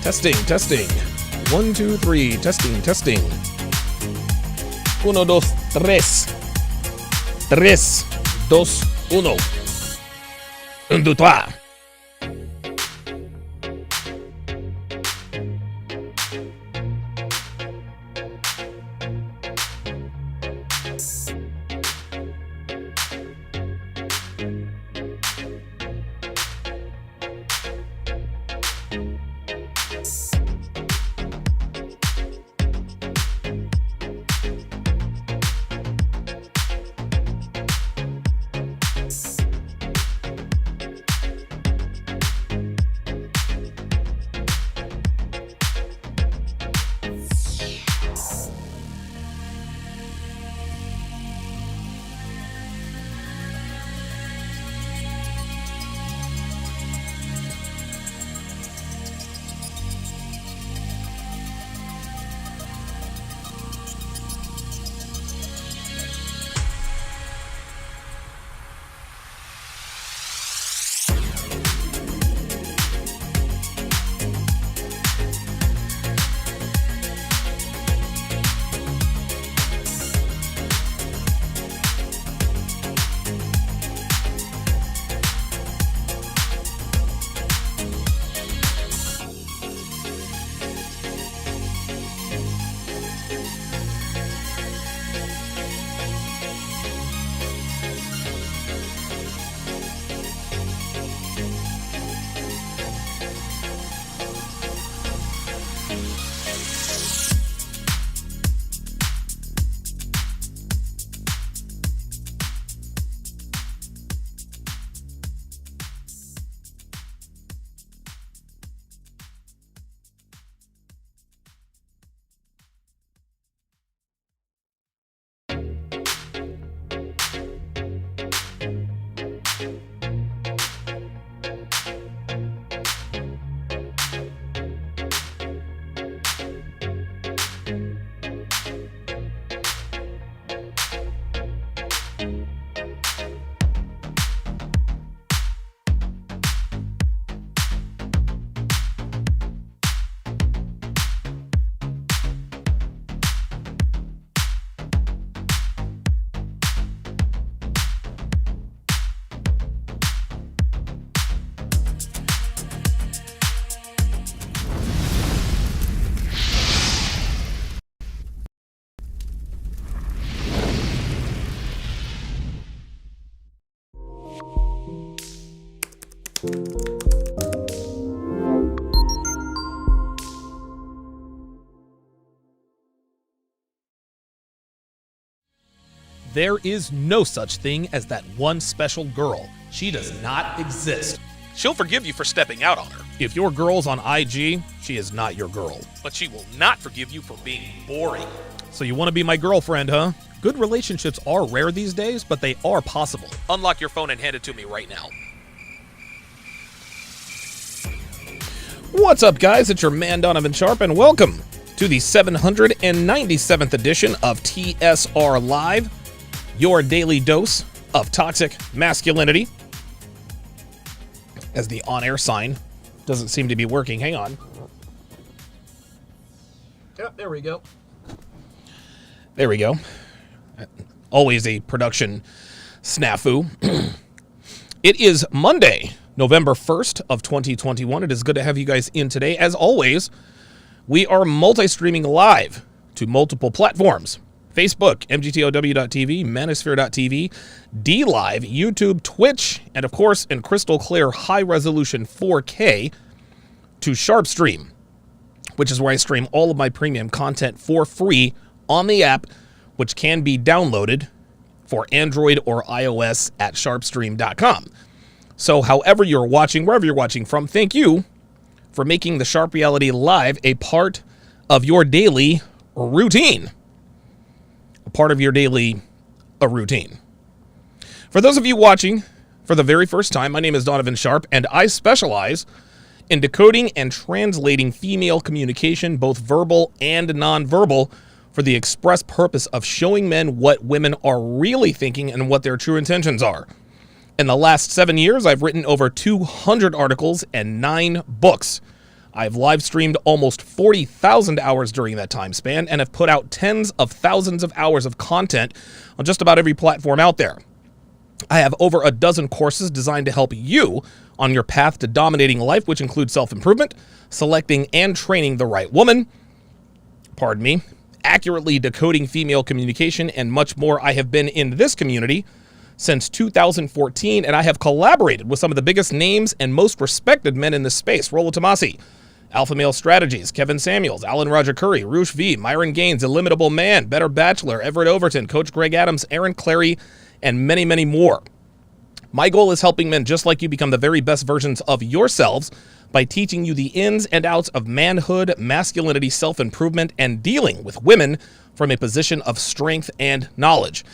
Testing, testing. 1, 2, 3. Testing, testing. 1, 2, 3. 3, 2, 1. 1, 2, 3. There is no such thing as that one special girl. She does not exist. She'll forgive you for stepping out on her, If your girl's on IG, she is not your girl. but she will not forgive you for being boring. So you want to be my girlfriend, huh? Good relationships are rare these days, but they are possible. Unlock your phone and hand it to me right now. What's up, guys? It's your man, Donovan Sharp, and welcome to the 797th edition of TSR Live, your daily dose of toxic masculinity. As the on-air sign doesn't seem to be working. Hang on. Yep, there we go. There we go. Always a production snafu. It is Monday, November 1st of 2021. It is good to have you guys in today. As always, we are multi-streaming live to multiple platforms. Facebook, mgtow.tv, manosphere.tv, DLive, YouTube, Twitch, and of course, in crystal clear high-resolution 4K to SharpStream, which is where I stream all of my premium content for free on the app, which can be downloaded for Android or iOS at sharpstream.com. So however you're watching, wherever you're watching from, thank you for making the Sharp Reality Live a part of your daily routine. A part of your daily routine. For those of you watching for the very first time, my name is Donovan Sharp, and I specialize in decoding and translating female communication, both verbal and nonverbal, for the express purpose of showing men what women are really thinking and what their true intentions are. In the last 7 years, I've written over 200 articles and 9 books. I've live streamed almost 40,000 hours during that time span and have put out tens of thousands of hours of content on just about every platform out there. I have over a dozen courses designed to help you on your path to dominating life, which include self-improvement, selecting and training the right woman, accurately decoding female communication, and much more. I have been in this community since 2014, and I have collaborated with some of the biggest names and most respected men in this space. Rollo Tomasi, Alpha Male Strategies, Kevin Samuels, Alan Roger Curry, Roosh V, Myron Gaines, Illimitable Man, Better Bachelor, Everett Overton, Coach Greg Adams, Aaron Clary, and many, many more. My goal is helping men just like you become the very best versions of yourselves by teaching you the ins and outs of manhood, masculinity, self-improvement, and dealing with women from a position of strength and knowledge.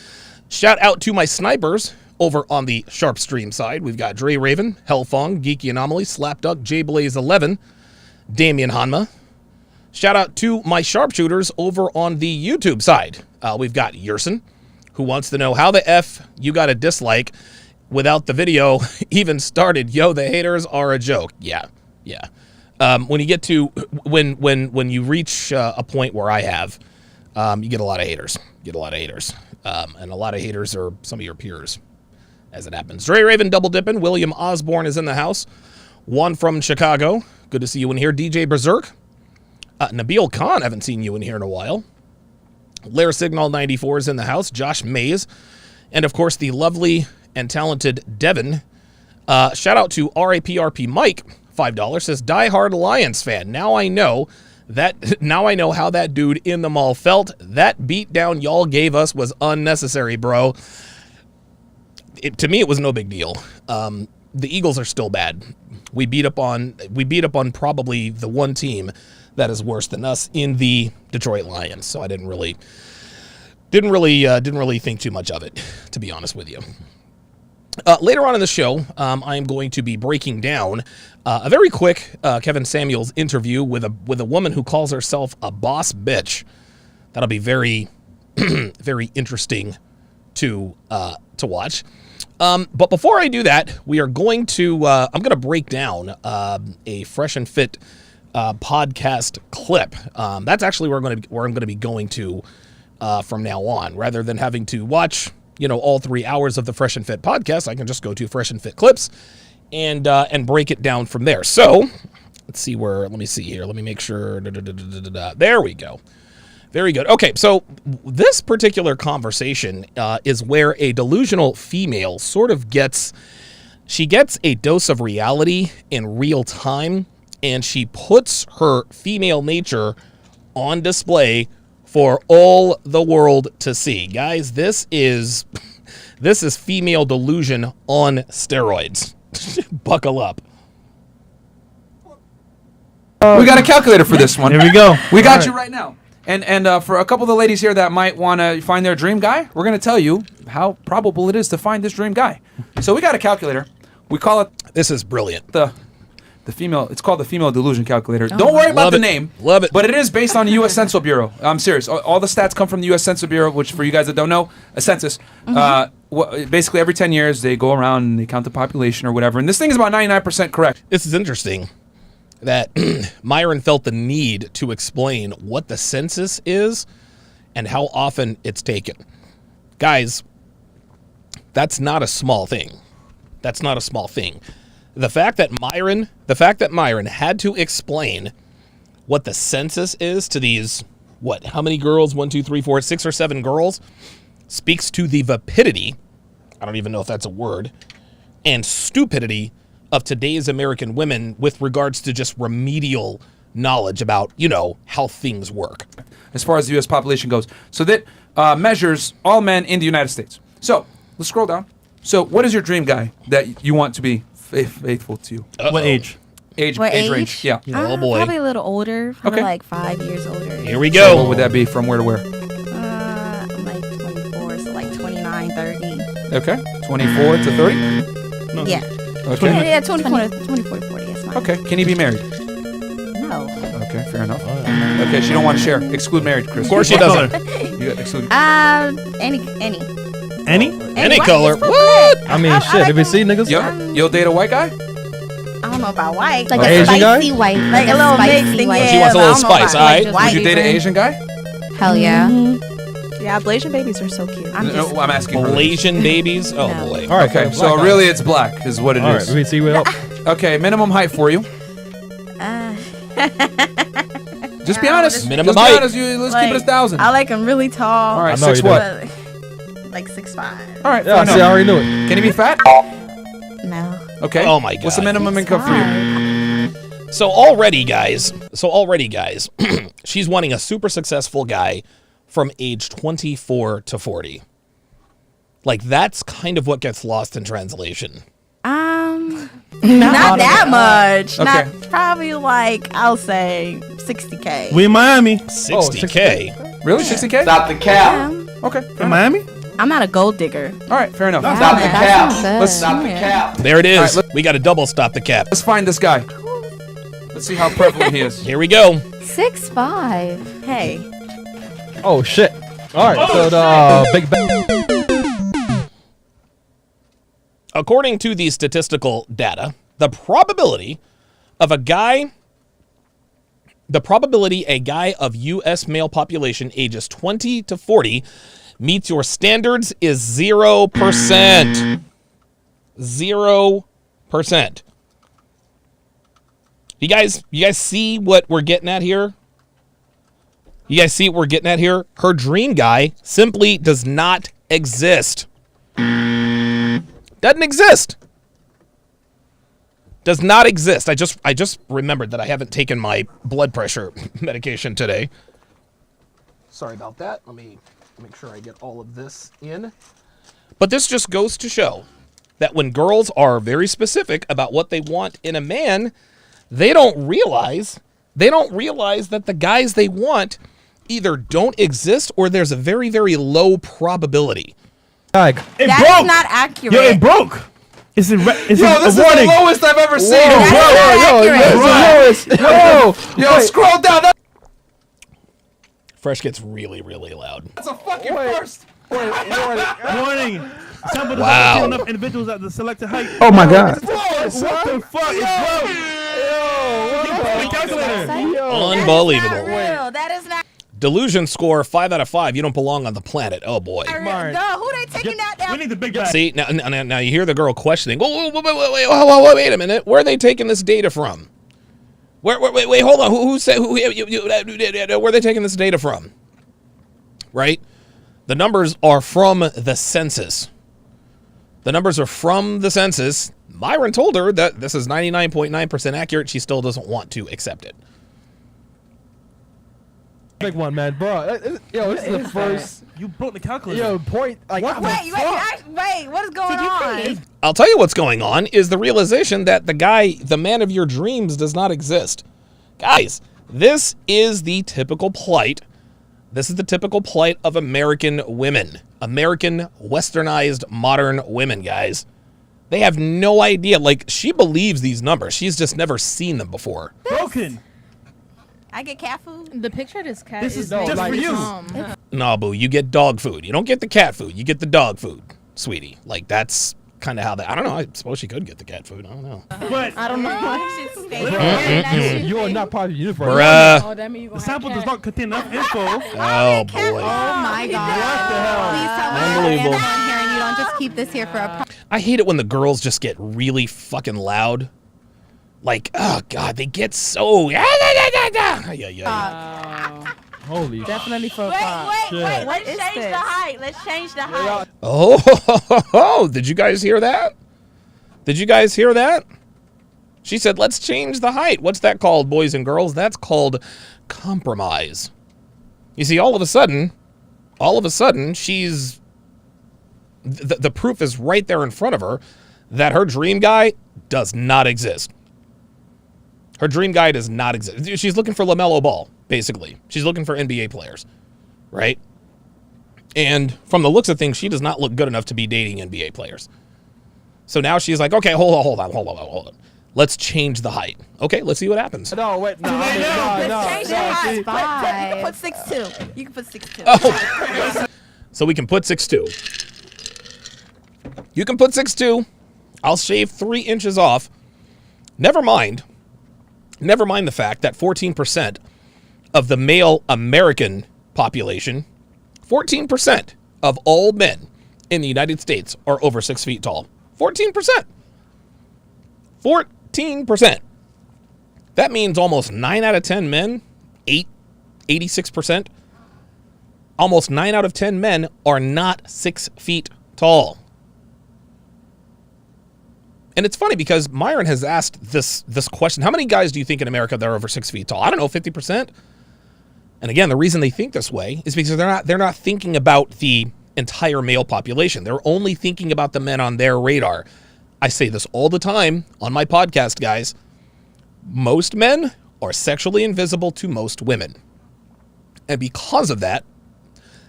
Shout out to my snipers over on the Sharp Stream side. We've got Dre Raven, Hellfong, Geeky Anomaly, Slapduck, JBlaze11, Damian Hanma. Shout out to my sharpshooters over on the YouTube side. We've got Yerson, who wants to know how the F you got a dislike without the video even started. Yo, the haters are a joke. Yeah. When you get to when you reach a point where I have, you get a lot of haters. And a lot of haters are some of your peers, as it happens. Dre Raven double dipping. William Osborne is in the house. One from Chicago. Good to see you in here. DJ Berserk. Nabil Khan, haven't seen you in here in a while. Lair Signal 94 is in the house. Josh Mays. And, of course, the lovely and talented Devin. Shout out to RAPRP Mike, $5, says, diehard Lions fan. Now I know how that dude in the mall felt. That beatdown y'all gave us was unnecessary, bro. To me, it was no big deal. The Eagles are still bad. We beat up on probably the one team that is worse than us in the Detroit Lions. So I didn't really think too much of it, to be honest with you. Later on in the show, I am going to be breaking down a very quick Kevin Samuels interview with a woman who calls herself a boss bitch. That'll be very, very interesting to watch. But before I do that, we are going to I'm going to break down a Fresh and Fit podcast clip. That's actually where I'm going to be going to from now on, rather than having to watch all 3 hours of the Fresh and Fit podcast. I can just go to Fresh and Fit clips and break it down from there. So let's see let me see here. Let me make sure. There we go. Very good. Okay, so this particular conversation is where a delusional female sort of gets a dose of reality in real time, and she puts her female nature on display for all the world to see. Guys, this is female delusion on steroids. Buckle up. We got a calculator for this one. Here we go. We got you right now. And for a couple of the ladies here that might want to find their dream guy, we're going to tell you how probable it is to find this dream guy. So we got a calculator. We call it... This is brilliant. The female... It's called the Female Delusion Calculator. Don't worry about the name. Love it. But it is based on the U.S. Census Bureau. I'm serious. All the stats come from the U.S. Census Bureau, which for you guys that don't know, a census. Basically, every 10 years, they go around and they count the population or whatever. And this thing is about 99% correct. This is interesting that Myron felt the need to explain what the census is and how often it's taken. Guys, that's not a small thing. That's not a small thing. The fact that Myron had to explain what the census is to these, how many girls? 1, 2, 3, 4, 6 or 7 girls, speaks to the vapidity, I don't even know if that's a word, and stupidity of today's American women with regards to just remedial knowledge about, how things work. As far as the U.S. population goes. So that measures all men in the United States. So let's scroll down. So what is your dream guy that you want to be faithful to you? What age? Age range. Yeah. Oh boy. Probably a little older. Probably Okay. like 5 years older. Here we So go. what would that be from where to where? I'm like 24, so like 29, 30. Okay. 24 to 30? Yeah. Okay. Yeah, 24 to 40 is fine. Okay. Can he be married? No. Okay, fair enough. Okay, she don't want to share. Exclude married, Chris. Of course she doesn't. You got exclude. Any. Any white color. is fine. What? I mean, shit. Have you seen niggas? You'll date a white guy? I don't know about white. Like Or a Asian guy? spicy white. Like a little spicy mix thing, white. yeah. She wants a but I little don't know about spice, alright? white Would you date an people. Asian guy? Hell yeah. Yeah, Blasian babies are so cute. No, I'm asking her. Malaysian babies? Oh, No. boy. All right, Okay, black so guy. really it's black is what it All right, is. let me see what else. Okay, minimum height for you. Just be honest. Minimum Just be height. honest. Let's keep it 1,000. I like him really tall. All right, I know 6 you do. what? but, like 6'5". All right, Yeah, fair see, I enough. already knew it. Can he be fat? No. Okay. Oh my What's the God. minimum income for you? So already, guys, she's wanting a super successful guy from age 24 to 40. Like, that's kind of what gets lost in translation. Not that much. Okay. Not probably like I'll say 60K. We in Miami. 60K. Really? 60K? Stop the cap. Okay. In Miami? I'm not a gold digger. All right, fair enough. Stop the cap. Let's Stop the cap. There it is. All right, We got to double stop the cap. let's find this guy. Let's see how prevalent he is. Here we go. 6'5". Hey. Oh shit! All right, so the big bang. According to the statistical data, the probability a guy of U.S. male population ages 20 to 40 meets your standards is 0%. 0%. You guys see what we're getting at here? You guys see what we're getting at here? Her dream guy simply does not exist. Doesn't exist. Does not exist. I just remembered that I haven't taken my blood pressure medication today. Sorry about that. Let me make sure I get all of this in. But this just goes to show that when girls are very specific about what they want in a man, they don't realize that the guys they want either don't exist or there's a very, very low probability. Tag. It That broke. is not accurate. Yo, it broke. It's a, it's Yo, a this is the warning. lowest I've ever seen. That's not accurate. Yo, scroll down. Fresh gets really, really loud. That's a fucking first. Warning. Sample does Wow. not contain enough individuals at the selected height. Oh my god. What the fuck? It's broke. Calculator. Unbelievable. Real. That is not Delusion score 5 out of 5. You don't belong on the planet. Oh boy. real. No, who they taking that We down? need the big bag. See, now you hear the girl questioning. Wait a minute. Where are they taking this data from? Wait, hold on. Who said where are they taking this data from? Right? The numbers are from the census. The numbers are from the census. Myron told her that this is 99.9% accurate. She still doesn't want to accept it. Big one, man, bro. Yo, this is the first. You broke the calculator. Yo, point. Like, Wait, what is going on? I'll tell you what's going on is the realization that the man of your dreams does not exist. Guys, this is the typical plight. This is the typical plight of American women. American westernized modern women, guys. They have no idea. Like, she believes these numbers. She's just never seen them before. broken. I get cat food. The picture of this cat This is is just like, for you. No, boo, you get dog food. You don't get the cat food. You get the dog food, sweetie. Like, that's kind of how that. I don't know. I suppose she could get the cat food. I don't know. But I don't know. you are not part of the universe. Bruh. Oh, that means you the gonna sample have does not contain enough info. Oh, boy. Oh my god. Please tell me Unbelievable. you're on here and you don't just keep this here for a I hate it when the girls just get really fucking loud. Like, oh, God, they get so. Holy shit. definitely for a Wait, pop. Shit. Let's change the height. Let's change the height. Oh, did you guys hear that? Did you guys hear that? She said, let's change the height. What's that called, boys and girls? That's called compromise. You see, all of a sudden, she's... The proof is right there in front of her that her dream guy does not exist. Her dream guy does not exist. She's looking for LaMelo Ball, basically. She's looking for NBA players, right? And from the looks of things, she does not look good enough to be dating NBA players. So now she's like, okay, hold on. Let's change the height. Okay, let's see what happens. No, wait, no. Let's change the height. You can put 6'2". You can put 6'2". Oh. So we can put 6'2". You can put 6'2". I'll shave 3 inches off. Never mind the fact that 14% of the male American population, 14% of all men in the United States are over 6 feet tall. 14%. 14%. That means almost 9 out of 10 men, 86%, almost 9 out of 10 men are not 6 feet tall. And it's funny because Myron has asked this question. How many guys do you think in America that are over 6 feet tall? I don't know, 50%? And again, the reason they think this way is because they're not thinking about the entire male population. They're only thinking about the men on their radar. I say this all the time on my podcast, guys. Most men are sexually invisible to most women. And because of that,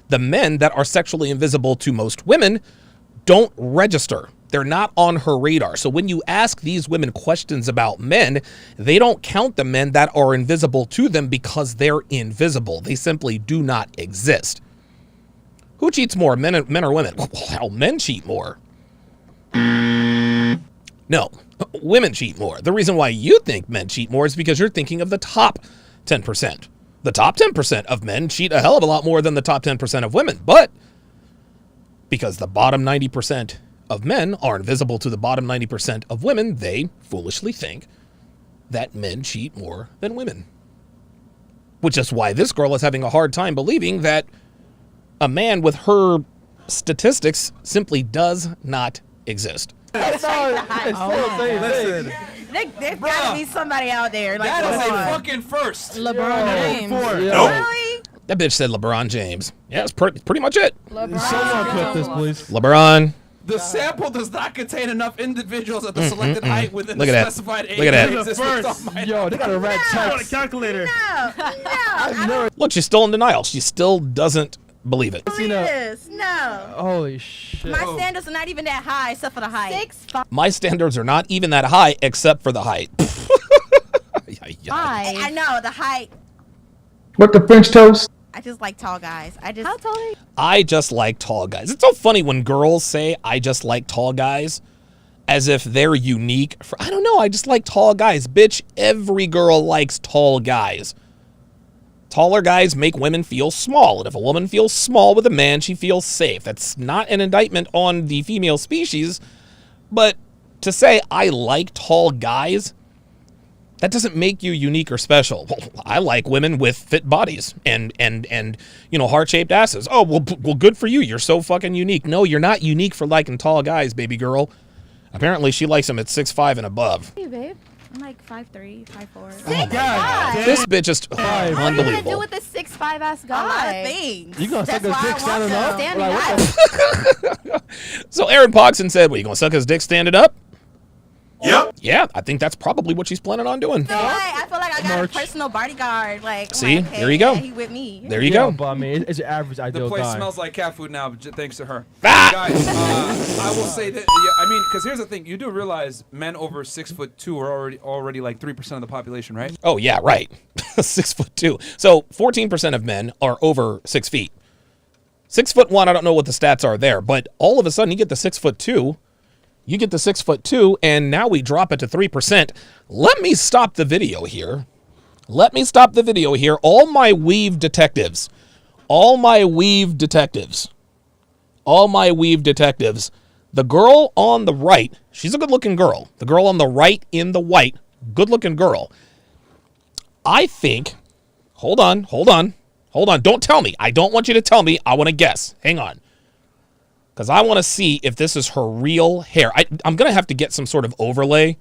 the men that are sexually invisible to most women don't register. They're not on her radar. So when you ask these women questions about men, they don't count the men that are invisible to them because they're invisible. They simply do not exist. Who cheats more, men or women? Well, men cheat more. No, women cheat more. The reason why you think men cheat more is because you're thinking of the top 10%. The top 10% of men cheat a hell of a lot more than the top 10% of women. But because the bottom 90% of men are invisible to the bottom 90% of women, they foolishly think that men cheat more than women. Which is why this girl is having a hard time believing that a man with her statistics simply does not exist. There's gotta be somebody out there. Like, That is a LeBron. fucking first. LeBron James. Really? That bitch said LeBron James. Yeah, that's pretty much it. Someone clip this, please. LeBron. The sample does not contain enough individuals at the selected height within Look the at that. specified age. Look at that. that exists First. on my- Yo, they got a red On a text. calculator. No. Look, she's still in denial. She still doesn't believe it. Yes. No. Holy shit. My standards are not even that high except for the height. 6'5". My standards are not even that high except for the height. I know the height. What the French toast? I just like tall guys. How tall are you? I just like tall guys. It's so funny when girls say, I just like tall guys, as if they're unique. I don't know, I just like tall guys. Bitch, every girl likes tall guys. Taller guys make women feel small. And if a woman feels small with a man, she feels safe. That's not an indictment on the female species. But to say I like tall guys, that doesn't make you unique or special. Well, I like women with fit bodies and you know, heart-shaped asses. Oh, well, good for you. You're so fucking unique. No, you're not unique for liking tall guys, baby girl. Apparently, she likes them at 6'5" and above. Hey, babe. I'm like 5'3", 5'4". 6'5". This bitch is What are you gonna do unbelievable. with this 6'5" ass A guy? lot of things. You gonna suck That's his why dick I standing want up? them. Standing Like, what up. the So Aaron Pogson said, what, you gonna suck his dick standing up? Yep. Yeah, I think that's probably what she's planning on doing. I feel like I got Merch. a personal bodyguard. Like, I'm See? like, okay, There you go. yeah, he with me. There you Yeah, go. but I mean, it's your average The ideal place guy. smells like cat food now, thanks to her. Ah! Guys, I will say that. Yeah, I mean, because here's the thing: you do realize men over 6'2" are already like 3% of the population, right? Oh, yeah, right. 6'2". So 14% of men are over 6 feet. 6'1", I don't know what the stats are there, but all of a sudden you get the 6'2", you get the 6'2", and now we drop it to 3%. Let me stop the video here. All my weave detectives, the girl on the right, she's a good-looking girl. The girl on the right in the white, good-looking girl. I think, hold on. Don't tell me. I don't want you to tell me. I want to guess. Hang on. Because I want to see if this is her real hair. I'm going to have to get some sort of overlay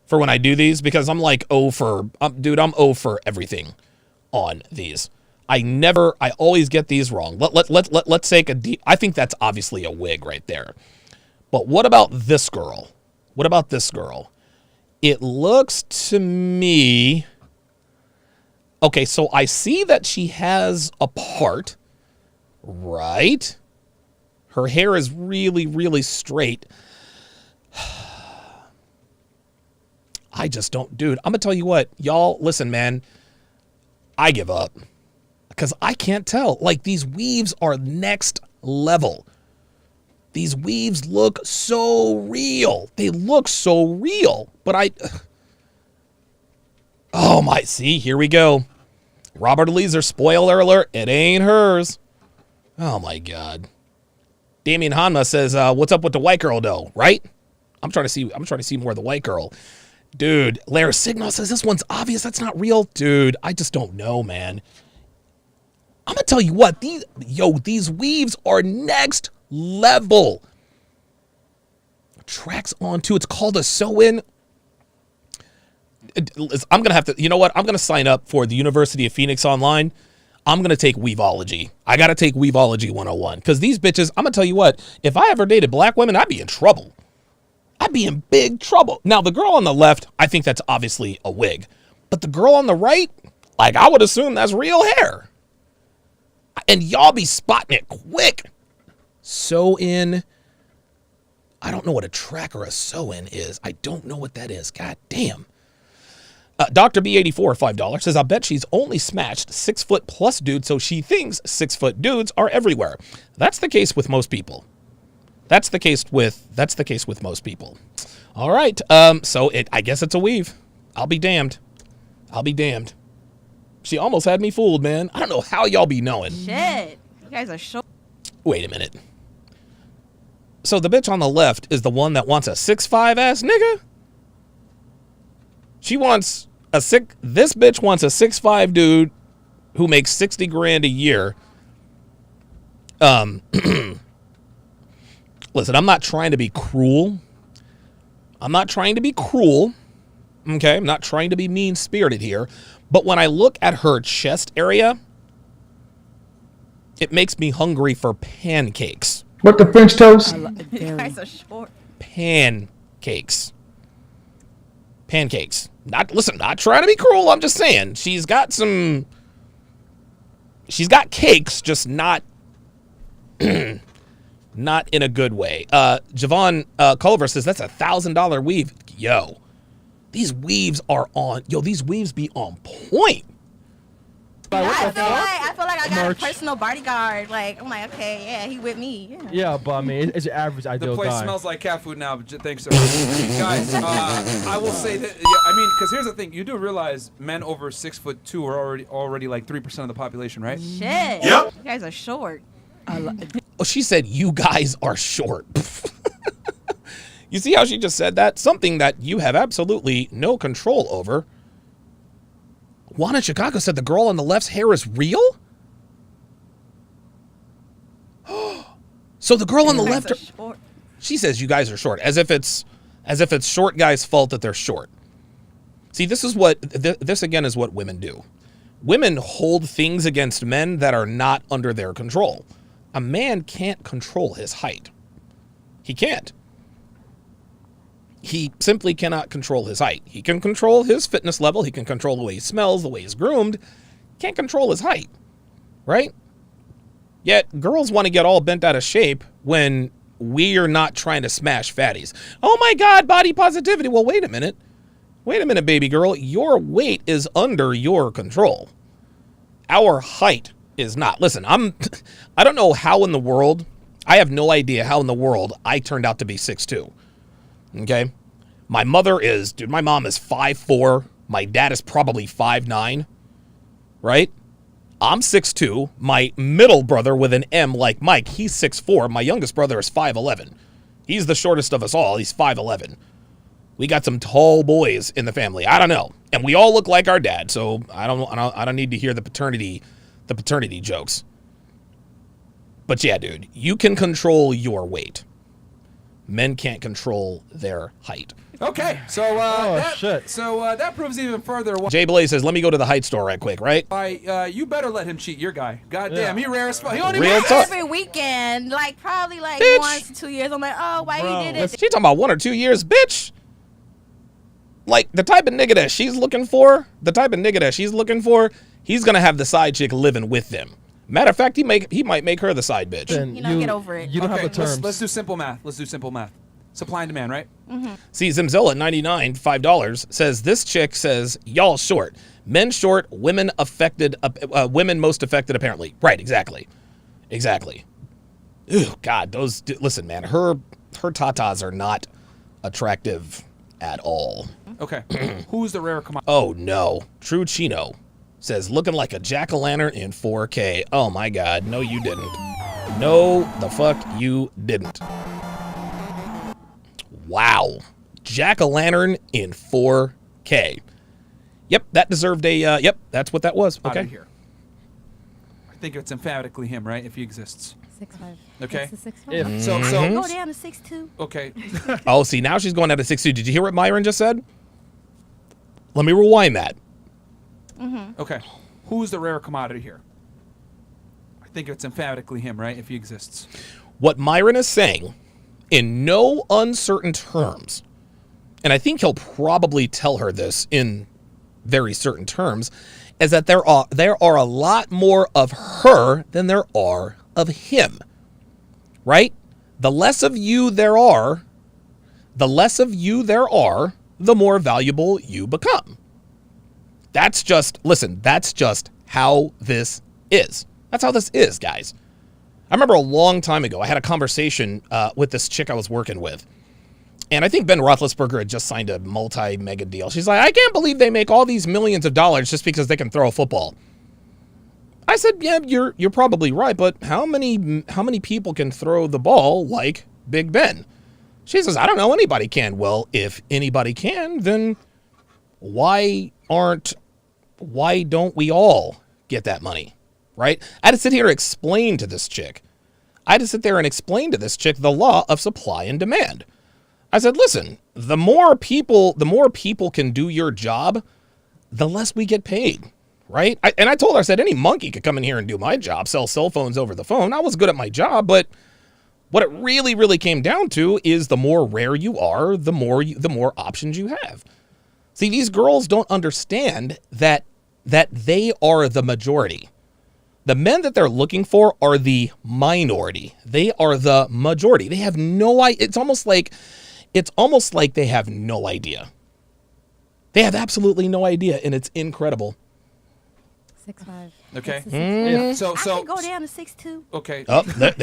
for when I do these, because I'm like, I'm 0 for everything on these. I always get these wrong. Let's take a deep, I think that's obviously a wig right there. But what about this girl? It looks to me, okay, so I see that she has a part, right? Her hair is really, really straight. I just don't, dude, I'm gonna tell you what, y'all, listen, man, I give up. Because I can't tell. Like, these weaves are next level. These weaves look so real. They look so real. But Oh my, see, here we go. Robert Eliezer, spoiler alert, it ain't hers. Oh my God. Damian Hanma says, what's up with the white girl though, right? I'm trying to see more of the white girl. Dude, Lara Signal says this one's obvious, that's not real. Dude, I just don't know, man. I'm gonna tell you what, these weaves are next level. Tracks onto, it's called a sew-in. I'm gonna have to, you know what? I'm gonna sign up for the University of Phoenix Online. I'm gonna take Weaveology. I gotta take Weaveology 101 because these bitches. I'm gonna tell you what. If I ever dated black women, I'd be in trouble. I'd be in big trouble. Now the girl on the left, I think that's obviously a wig, but the girl on the right, like I would assume that's real hair. And y'all be spotting it quick. Sew in. I don't know what a track or a sew-in is. I don't know what that is. God damn. Dr. B84, $5, says, I bet she's only smashed 6 foot plus dudes, so she thinks 6 foot dudes are everywhere. That's the case with most people. That's the case with most people. All right. So I guess it's a weave. I'll be damned. I'll be damned. She almost had me fooled, man. I don't know how y'all be knowing. Shit. You guys are short. Wait a minute. So the bitch on the left is the one that wants a 6'5" ass nigga? She wants this bitch wants a 6'5" dude who makes 60 grand a year. Listen, I'm not trying to be cruel. Okay? I'm not trying to be mean-spirited here. But when I look at her chest area, it makes me hungry for pancakes. What the French toast? You guys are short. Pancakes. Not trying to be cruel. I'm just saying she's got cakes, just not not in a good way. Javon Culver says that's $1,000 weave. Yo, these weaves be on point. I feel like I got a personal bodyguard. Like, I'm like, okay, yeah, he with me. Yeah, but I mean, it's your average ideal The place guy. smells like cat food now. Thanks, sir. Guys, I will say that. Yeah, I mean, because here's the thing: you do realize men over 6'2" are already like 3% of the population, right? Shit. Yep. You guys are short. Oh, she said you guys are short. You see how she just said that? Something that you have absolutely no control over. Juan in Chicago said the girl on the left's hair is real? So the girl on the left, she says you guys are short, as if it's short guys' fault that they're short. See, this again is what women do. Women hold things against men that are not under their control. A man can't control his height. He can't. He simply cannot control his height. He can control his fitness level. He can control the way he smells, the way he's groomed. Can't control his height, right? Yet girls want to get all bent out of shape when we are not trying to smash fatties. Oh my God, body positivity. Well, wait a minute. Wait a minute, baby girl. Your weight is under your control. Our height is not. Listen, I don't know how in the world, I have no idea how in the world I turned out to be 6'2". Okay? My mom is 5'4". My dad is probably 5'9", right? I'm 6'2". My middle brother with an M like Mike, he's 6'4". My youngest brother is 5'11". He's the shortest of us all. He's 5'11". We got some tall boys in the family. I don't know. And we all look like our dad, so I don't need to hear the paternity jokes. But yeah, dude, you can control your weight. Men can't control their height. Okay, so that proves even further why. Jay Blaze says, "Let me go to the height store right quick." Right? You better let him cheat your guy. God damn, he rare as fuck. He only Real makes talk. Every weekend, like probably like Bitch. 1 to 2 years. I'm like, oh, why you did it? She talking about 1 or 2 years, bitch. Like the type of nigga that she's looking for, he's gonna have the side chick living with them. Matter of fact, he might make her the side bitch. Then You know, get over it. You don't have the terms. Let's do simple math. Supply and demand, right? See, Zimzilla 99, $5 says this chick says y'all short, men short, women affected, women most affected apparently. Right? Exactly. Ooh, God, listen, man, her tatas are not attractive at all. Okay. Who's the rare commodity? Oh no, True Chino says looking like a jack-o'-lantern in 4K. Oh my God, no you didn't. No, the fuck you didn't. Wow, jack-o'-lantern in 4K. Yep, that deserved a. Yep, that's what that was. Out Okay. of here. I think it's emphatically him, right? If he exists. 6'5". Okay. That's the 6'5". If So Go down to 6'2". okay. Oh, see, now she's going out at 6'2". Did you hear what Myron just said? Let me rewind that. Okay. Who's the rare commodity here? I think it's emphatically him, right? If he exists. What Myron is saying, in no uncertain terms, and I think he'll probably tell her this in very certain terms, is that there are a lot more of her than there are of him. Right? The less of you there are, the more valuable you become. That's just, listen, that's just how this is. That's how this is, guys. I remember a long time ago, I had a conversation with this chick I was working with. And I think Ben Roethlisberger had just signed a multi-mega deal. She's like, I can't believe they make all these millions of dollars just because they can throw a football. I said, yeah, you're probably right, but how many people can throw the ball like Big Ben? She says, I don't know, anybody can. Well, if anybody can, then why don't we all get that money, right? I had to sit here and explain to this chick. The law of supply and demand. I said, listen, the more people can do your job, the less we get paid, right? And I told her, I said, any monkey could come in here and do my job, sell cell phones over the phone. I was good at my job, but what it really, really came down to is the more rare you are, the more options you have. See, these girls don't understand that they are the majority. The men that they're looking for are the minority. They are the majority. They have no idea. It's almost like they have no idea. They have absolutely no idea, and it's incredible. 6'5". Okay. That's the 6'5". So I can go down to 6'2". okay. Oh, there.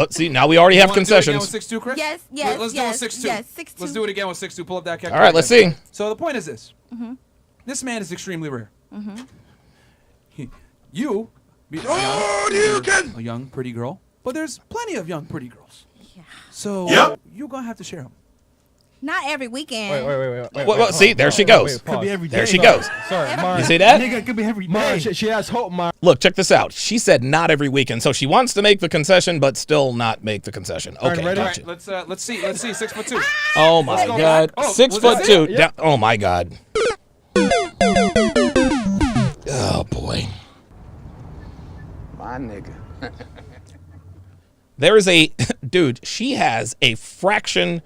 See, now we already have You wanna do it again concessions. with 6'2", Chris? Yes, Let's yes, do it with 6'2". yes, 6'2". Let's do it again with 6'2". Pull up that calculator. All right, let's see. So the point is this. This man is extremely rare. You be a young, pretty girl, but there's plenty of young, pretty girls. Yeah. So you're going to have to share them. Not every weekend. Wait. Well, see, there she goes. Could be every day. There she goes. Sorry, You Myron. see that? Nigga, it could be every day. Myron, she has hope, Myron. Look, check this out. She said not every weekend, so she wants to make the concession, but still not make the concession. Okay, ready? gotcha. All right, let's see. 6'2". Oh my go God, back. Oh, 6'2". Yep. Down, oh my God. Oh boy. My nigga. There is a dude. She has a fraction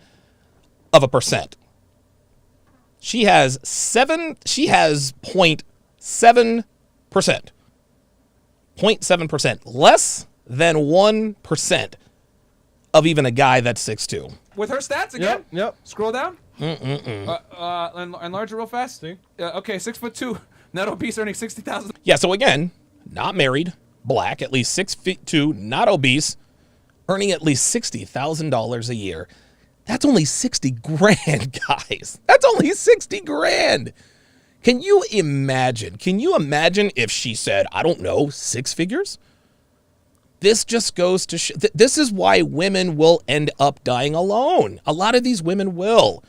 of a percent. She has 0.7%. 0.7%. Less than 1% of even a guy that's 6'2". With her stats again? Yep. Scroll down. Enlarge it real fast. See? Okay, 6'2". Net obese earning 60,000. Yeah, so again, not married, black, at least 6'2", not obese, earning at least $60,000 a year. That's only 60 grand, guys. That's only 60 grand. Can you imagine? Can you imagine if she said, I don't know, 6 figures? This just goes to this is why women will end up dying alone. A lot of these women will.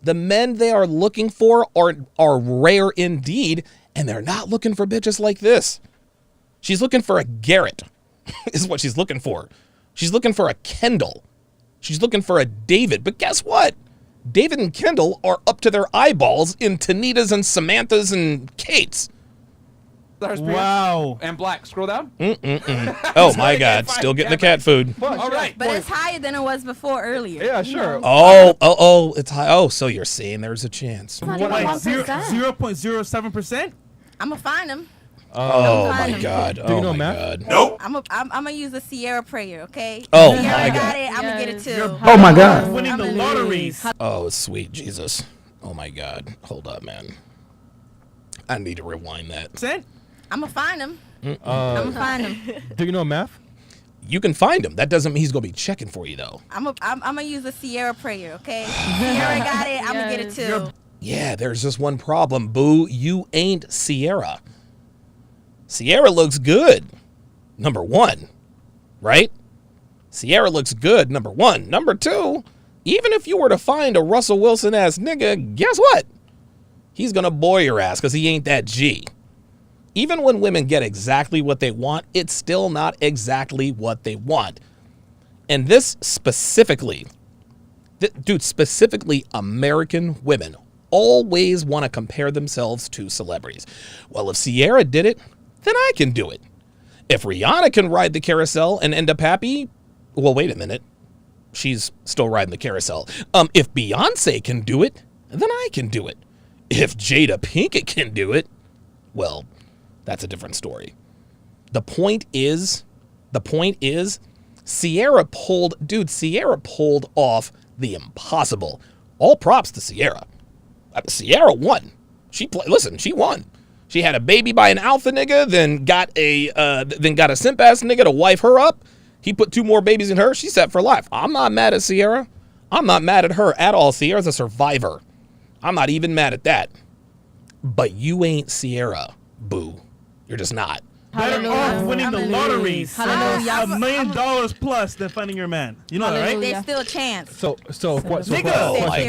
The men they are looking for are rare indeed, and they're not looking for bitches like this. She's looking for a Garrett, is what she's looking for. She's looking for a Kendall. She's looking for a David. But guess what? David and Kendall are up to their eyeballs in Tanitas and Samanthas and Kates. Wow. And black. Scroll down. Oh my God, still getting the cat food. All right. But it's higher than it was before earlier. Yeah, you sure. know? Oh, it's high. Oh, so you're saying there's a chance. Not even Like 1%. 0.07%? I'm gonna find him. Oh my fine. God. you Oh know my math? God. Nope. I'm gonna use the Sierra prayer, okay? Oh, Sierra my got God. it. I'm gonna get it Yes. too. Oh my God. Winning the lotteries. Oh, sweet Jesus. Oh my God. Hold up, man. I need to rewind that. Percent? I'm gonna find him. I'm gonna find him. Do you know math? You can find him. That doesn't mean he's gonna be checking for you though. I'm gonna use the Sierra prayer, okay? Sierra got it. I'm gonna get it too. Yeah, there's just one problem, boo. You ain't Sierra. Sierra looks good, number one, right? Sierra looks good, number one. Number two, even if you were to find a Russell Wilson-ass nigga, guess what? He's going to bore your ass because he ain't that G. Even when women get exactly what they want, it's still not exactly what they want. And this specifically, dude, specifically American women always want to compare themselves to celebrities. Well, if Sierra did it, then I can do it. If Rihanna can ride the carousel and end up happy, well, wait a minute. She's still riding the carousel. If Beyonce can do it, then I can do it. If Jada Pinkett can do it, well, that's a different story. The point is, Sierra pulled off the impossible. All props to Sierra. Sierra won. She won. She had a baby by an alpha nigga, then got a simp ass nigga to wife her up. He put 2 more babies in her. She's set for life. I'm not mad at Sierra. I'm not mad at her at all. Sierra's a survivor. I'm not even mad at that. But you ain't Sierra, boo. You're just not. Better off winning the lottery $1 million plus than finding your man. You know that, right? There's still a chance. So Oh my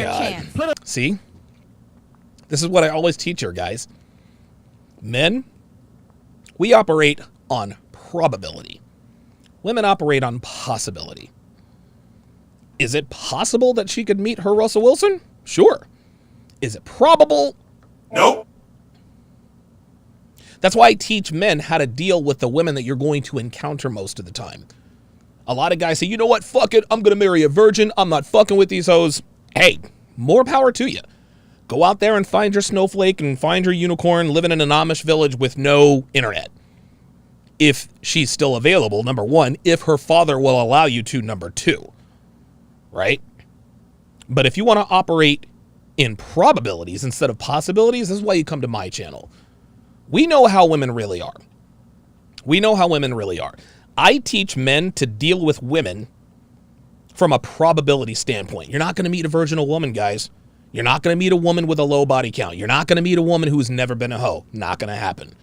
God. See? This is what I always teach here, guys. Men, we operate on probability. Women operate on possibility. Is it possible that she could meet her Russell Wilson? Sure. Is it probable? Nope. That's why I teach men how to deal with the women that you're going to encounter most of the time. A lot of guys say, you know what, fuck it, I'm going to marry a virgin. I'm not fucking with these hoes. Hey, more power to you. Go out there and find your snowflake and find your unicorn living in an Amish village with no internet. If she's still available, number one. If her father will allow you to, number two. Right? But if you want to operate in probabilities instead of possibilities, this is why you come to my channel. We know how women really are. We know how women really are. I teach men to deal with women from a probability standpoint. You're not going to meet a virginal woman, guys. You're not going to meet a woman with a low body count. You're not going to meet a woman who's never been a hoe. Not going to happen.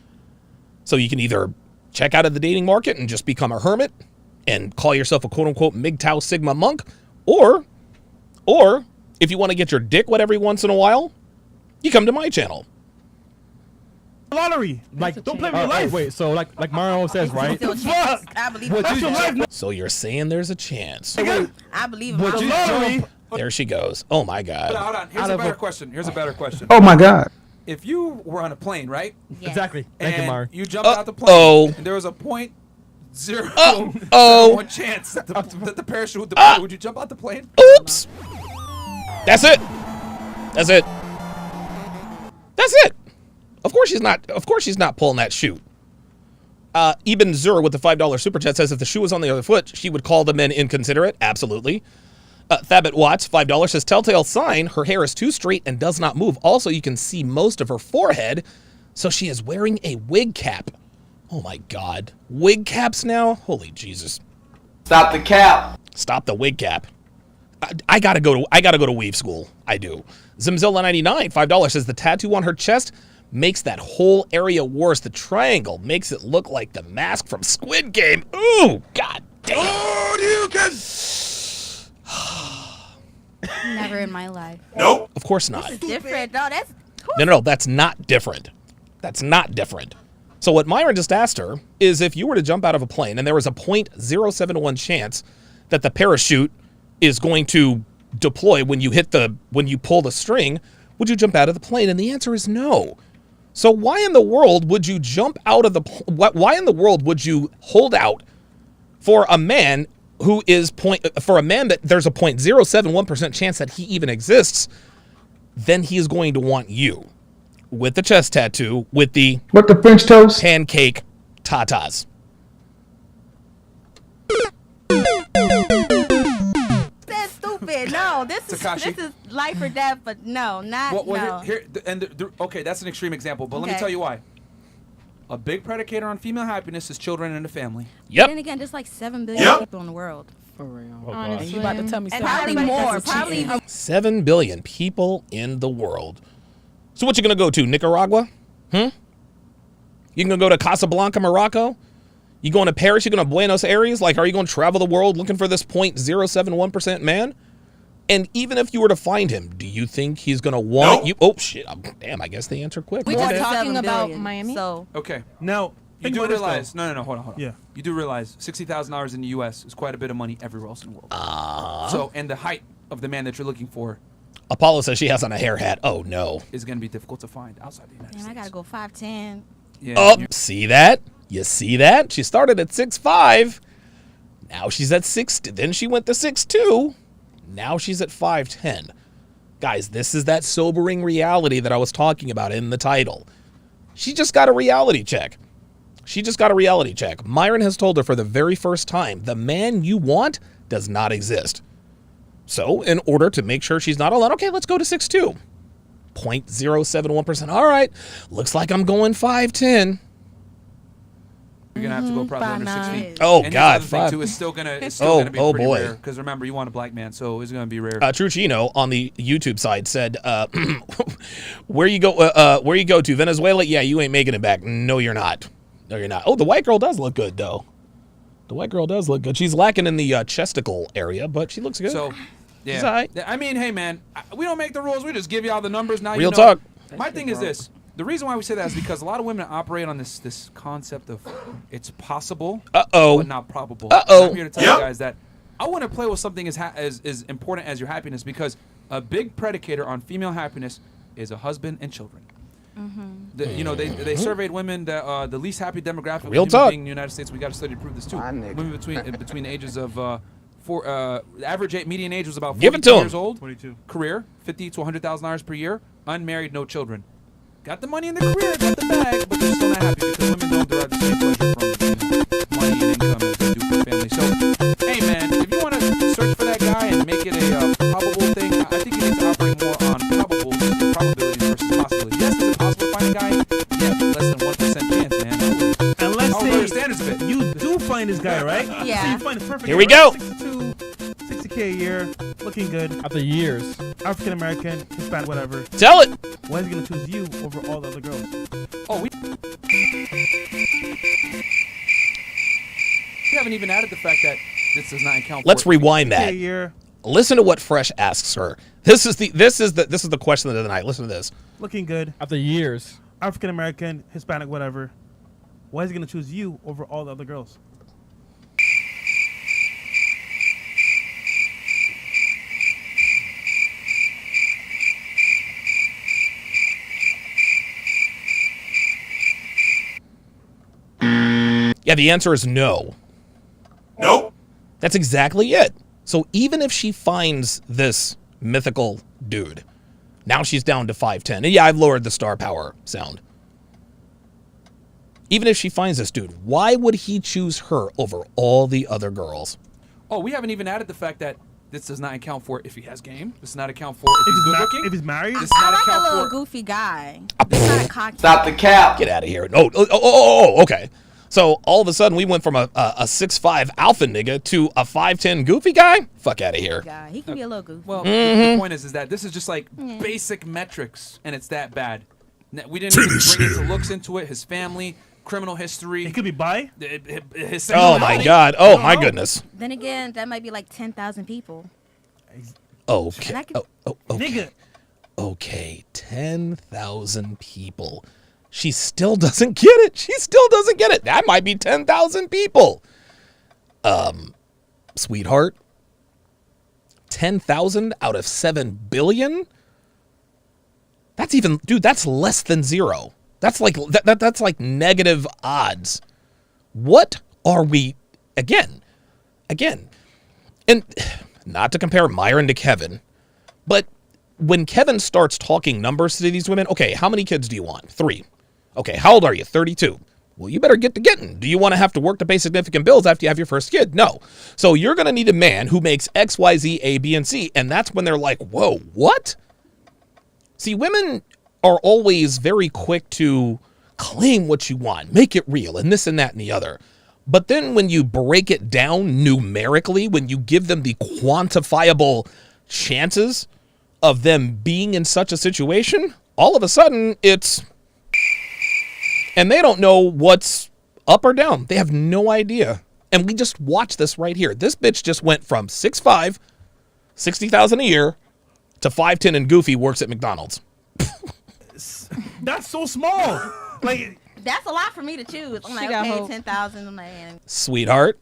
So you can either check out of the dating market and just become a hermit and call yourself a quote-unquote MGTOW Sigma monk, or if you want to get your dick wet every once in a while, you come to my channel. Lottery. Like, don't play with your life. Wait, so like Mario says, right? I believe it. So you're saying there's a chance. I believe Would you lottery? There she goes. Oh my God. Hold on. Here's a better question. Oh my God. If you were on a plane, right? Yes. Exactly. Thank you, Mario. You jumped out the plane, and there was a 0.01 chance that the parachute would deploy. Would you jump out the plane? Oops. That's it. That's it. That's it. Of course she's not pulling that shoe. Ibn Zur with the $5 super chat says if the shoe was on the other foot, she would call the men inconsiderate. Absolutely. Thabit Watts, $5 says telltale sign, her hair is too straight and does not move. Also, you can see most of her forehead, so she is wearing a wig cap. Oh my God. Wig caps now? Holy Jesus. Stop the cap. Stop the wig cap. I gotta go to weave school. I do. Zimzilla99, $5 says the tattoo on her chest makes that whole area worse. The triangle makes it look like the mask from Squid Game. Ooh, God damn. Oh, you can. Never in my life. Nope. Of course not. This is different. No, that's No, that's not different. That's not different. So what Myron just asked her is if you were to jump out of a plane and there was a 0.071 chance that the parachute is going to deploy when you pull the string, would you jump out of the plane? And the answer is no. So why in the world would you jump out of the why in the world would you hold out for a man who is that there's a 0.071% chance that he even exists? Then he is going to want you with the chest tattoo with the French toast? Pancake tatas. that's stupid. No, this is life or death, but no, not no. Okay, that's an extreme example, but let me tell you why. A big predicator on female happiness is children and a family. Yep. Then again, there's like 7 billion people in the world. For real. Honestly. And you about to tell me And something. probably more. Probably even 7 billion people in the world. So what you going to go to, Nicaragua? You going to go to Casablanca, Morocco? You going to Paris? You going to Buenos Aires? Like, are you going to travel the world looking for this 0.071% man? And even if you were to find him, do you think he's going to want you? Oh, shit. Damn, I guess the answer quick. We just talking 47 about billion, Miami. So Okay. Now, you Think do about this, realize, though. no, hold on. Yeah. You do realize $60,000 in the U.S. is quite a bit of money everywhere else in the world. So, and the height of the man that you're looking for Apollo says she has on a hair hat. Oh, no. is going to be difficult to find outside the United damn, States. I gotta go 5'10". Yeah. Oh, see that? You see that? She started at 6'5". Now she's at 6. Then she went to 6'2". Now she's at 5'10". Guys, this is that sobering reality that I was talking about in the title. She just got a reality check. Myron has told her for the very first time, the man you want does not exist. So, in order to make sure she's not alone, okay, let's go to 6'2". 0.071%. All right. Looks like I'm going 5'10". You're gonna have to go probably under 6 5'9". feet. Oh, and God, Here's the other thing too, it's still gonna be oh, pretty boy. rare. Because remember, you want a black man, so it's gonna be rare. Truchino on the YouTube side said, where you go to Venezuela? Yeah, you ain't making it back. No, you're not. Oh, the white girl does look good, though. She's lacking in the chesticle area, but she looks good. So, yeah. She's all right. I mean, hey man, we don't make the rules. We just give you all the numbers. Now Real you know. talk. My thing is this. The reason why we say that is because a lot of women operate on this concept of it's possible, but not probable. I'm here to tell you guys that I want to play with something as important as your happiness, because a big predicator on female happiness is a husband and children. They surveyed women that the least happy demographic Real of human talk. being in the United States. We got a study to prove this too. Women between the ages of the average median age was about 42 years old. 22. Career $50,000 to $100,000 per year. Unmarried, no children. Got the money in the career, got the bag, but they're still not happy because women don't derive the same pleasure from money and income as they do from family. So, hey man, if you want to search for that guy and make it a probable thing, I think you need to operate more on probabilities versus possibilities. Yes, is it possible to find a guy? Yeah, but less than 1% chance, man. And let's I'll lower the say standards a bit. you do find this guy, right? Yeah. So you find the perfect Here guy, we go. right? 62, 60K a year, looking good, After years. African American, Hispanic, whatever. Tell it. Why is he gonna choose you over all the other girls? Oh, we haven't even added the fact that this does not account for. Let's rewind 60K a that. year, Listen to what Fresh asks her. This is the question of the night. Listen to this. looking good, After years. African American, Hispanic, whatever. Why is he gonna choose you over all the other girls? Yeah, the answer is no. Nope. That's exactly it. So even if she finds this mythical dude, now she's down to 5'10". And yeah, I've lowered the star power sound. Even if she finds this dude, why would he choose her over all the other girls? Oh, we haven't even added the fact that this does not account for if he has game. This does not account for if he's good looking. If he's married, This does I not like a account little for. goofy guy. It's not a cocky. Stop the cap. Get out of here. Oh, okay. So all of a sudden we went from a 6'5" alpha nigga to a 5'10" goofy guy? Fuck out of here. guy. He can be a little goofy. Well, the point is that this is just like basic metrics, and it's that bad. We didn't even bring his looks into it, his family, criminal history. he could be bi. His Oh my God. Oh my goodness. Then again, that might be like 10,000 people. Okay. And I could- Okay. Nigga. Okay. 10,000 people. She still doesn't get it. That might be 10,000 people. Sweetheart. 10,000 out of 7 billion? That's less than zero. That's like that's like negative odds. What are we again? And not to compare Myron to Kevin, but when Kevin starts talking numbers to these women, okay, how many kids do you want? 3. Okay, how old are you? 32. Well, you better get to getting. Do you want to have to work to pay significant bills after you have your first kid? No. So you're going to need a man who makes X, Y, Z, A, B, and C. And that's when they're like, whoa, what? See, women are always very quick to claim what you want, make it real, and this and that and the other. But then when you break it down numerically, when you give them the quantifiable chances of them being in such a situation, all of a sudden it's, and they don't know what's up or down. They have no idea. And we just watched this right here. This bitch just went from 6'5", 60,000 a year to 5'10" and goofy works at McDonald's. That's so small. Like, that's a lot for me to choose. I'm like, okay, 10,000. I'm like, sweetheart,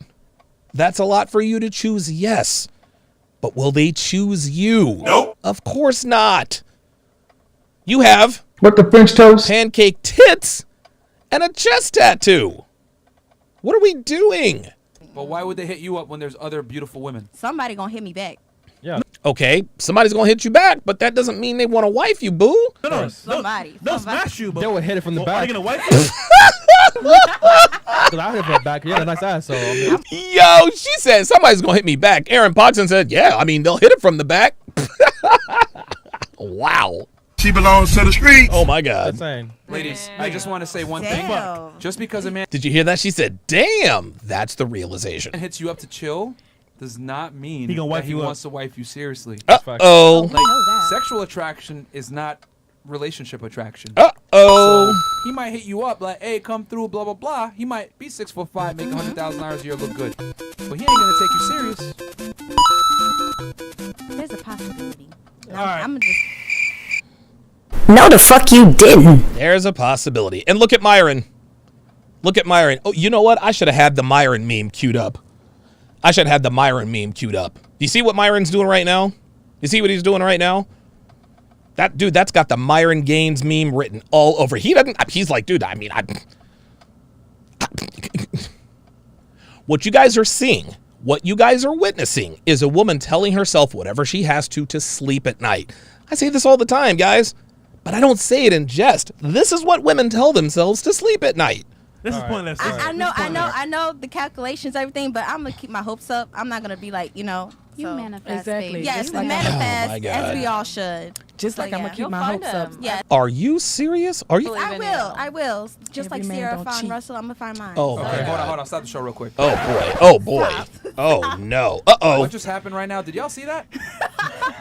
that's a lot for you to choose, yes. But will they choose you? Nope. Of course not. You have What the French toast? pancake tits and a chest tattoo. What are we doing? But why would they hit you up when there's other beautiful women? somebody gonna hit me back. Yeah. Okay, somebody's gonna hit you back, but that doesn't mean they want to wife you, boo. no. Somebody. They'll smash you, but They would hit it from the are back. they gonna wipe you? Cause I hit it from the back. Yeah, nice ass. So I mean, Yo, she said somebody's gonna hit me back. Aaron Podson said, yeah, I mean, they'll hit it from the back. Wow. She belongs to the streets. Oh my God. insane. Ladies, I just want to say one thing. Damn. Just because a man Did you hear that? She said, damn, that's the realization. hits you up to chill does not mean He gonna wipe that he you up. wants to wife you seriously. Uh-oh. Like, know that. sexual attraction is not relationship attraction. Uh-oh. So he might hit you up like, hey, come through, blah, blah, blah. He might be 6'5", make $100,000 a year, look good. But he ain't going to take you serious. There's a possibility. All right. I'm just. No, the fuck you didn't. There's a possibility. And look at Myron. Look at Myron. Oh, you know what? I should have had the Myron meme queued up. I should have had the Myron meme queued up. Do you see what Myron's doing right now? You see what he's doing right now? That dude, that's got the Myron Gaines meme written all over. He doesn't, he's like, dude, I mean, what you guys are seeing, what you guys are witnessing is a woman telling herself whatever she has to sleep at night. I say this all the time, guys, but I don't say it in jest. This is what women tell themselves to sleep at night. This is pointless. I know the calculations, everything, but I'm gonna keep my hopes up. I'm not gonna be like, You so- manifest, Exactly. baby. Yes, Just like- manifest Oh, my God. as we all should. Just So, like I'm yeah. gonna keep my hopes up. Yeah, Are you serious? Are you? I will. I will. Just Every like man Sierra don't found cheat. Russell, I'm gonna find mine. Oh, Okay, my hold God. on. Stop the show real quick. Oh, boy. Oh, boy. Oh, no. Uh-oh. What just happened right now? Did y'all see that? Did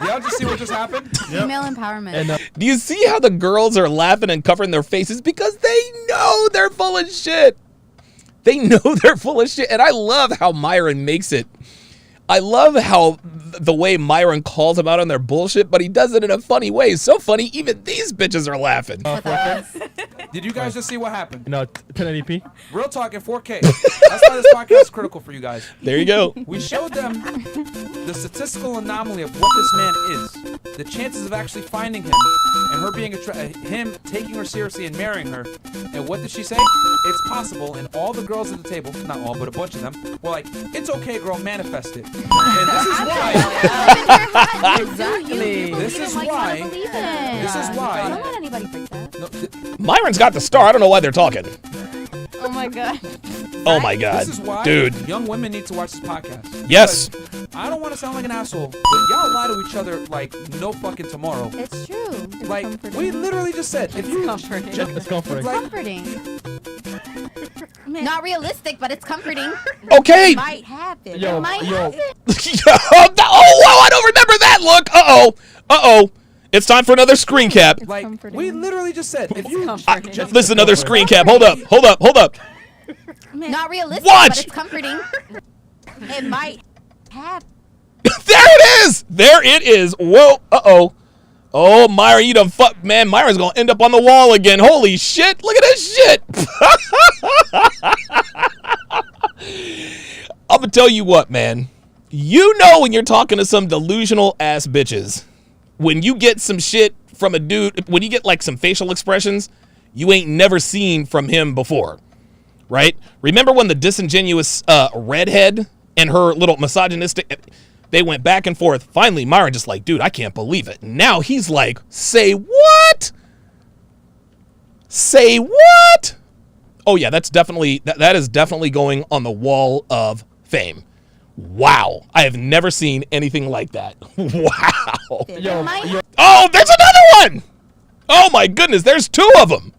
y'all just see what just happened? Female empowerment. And Do you see how the girls are laughing and covering their faces? Because they know they're full of shit. They know they're full of shit. And I love how Myron makes it. I love how the way Myron calls them out on their bullshit, but he does it in a funny way. It's so funny, even these bitches are laughing. Did you guys just see what happened? 1080p. Real talk in 4K. That's why this podcast is critical for you guys. There you go. We showed them the statistical anomaly of what this man is. The chances of actually finding him and her being him taking her seriously and marrying her. And what did she say? It's possible. And all the girls at the table, not all, but a bunch of them, were like, it's okay, girl, manifest it. And this is why. Exactly. This is why. This is why. Don't let anybody break that. No, Myron's got the star. I don't know why they're talking. Oh my God. Oh, my God. This is why Dude. young women need to watch this podcast. Yes. I don't want to sound like an asshole, but y'all lie to each other like no fucking tomorrow. It's true. It's Like, comforting. we literally just said, if you comforting. It's comforting. like, comforting. Not realistic, but it's comforting. Okay. Might happen. Yo, might yo. Oh, wow, I don't remember that look. Uh-oh. Uh-oh. It's time for another screen cap. like comforting. we literally just said, if you Listen, another screen cap. Hold up. Hold up. Hold up. Not realistic, Watch! but it's comforting. It might happen. There it is. There it is. Whoa. Uh-oh. Oh, Myron, you done fuck. Man, Myron's going to end up on the wall again. Holy shit. Look at this shit. I'm going to tell you what, man. You know when you're talking to some delusional ass bitches. When you get some shit from a dude, when you get like some facial expressions you ain't never seen from him before. Right? Remember when the disingenuous redhead and her little misogynistic, they went back and forth. Finally, Myron just like, dude, I can't believe it. Now he's like, say what? Say what? Oh yeah, that's definitely, that is definitely going on the wall of fame. Wow. I have never seen anything like that. Wow. Yo, Oh, there's another one. Oh my goodness, there's two of them.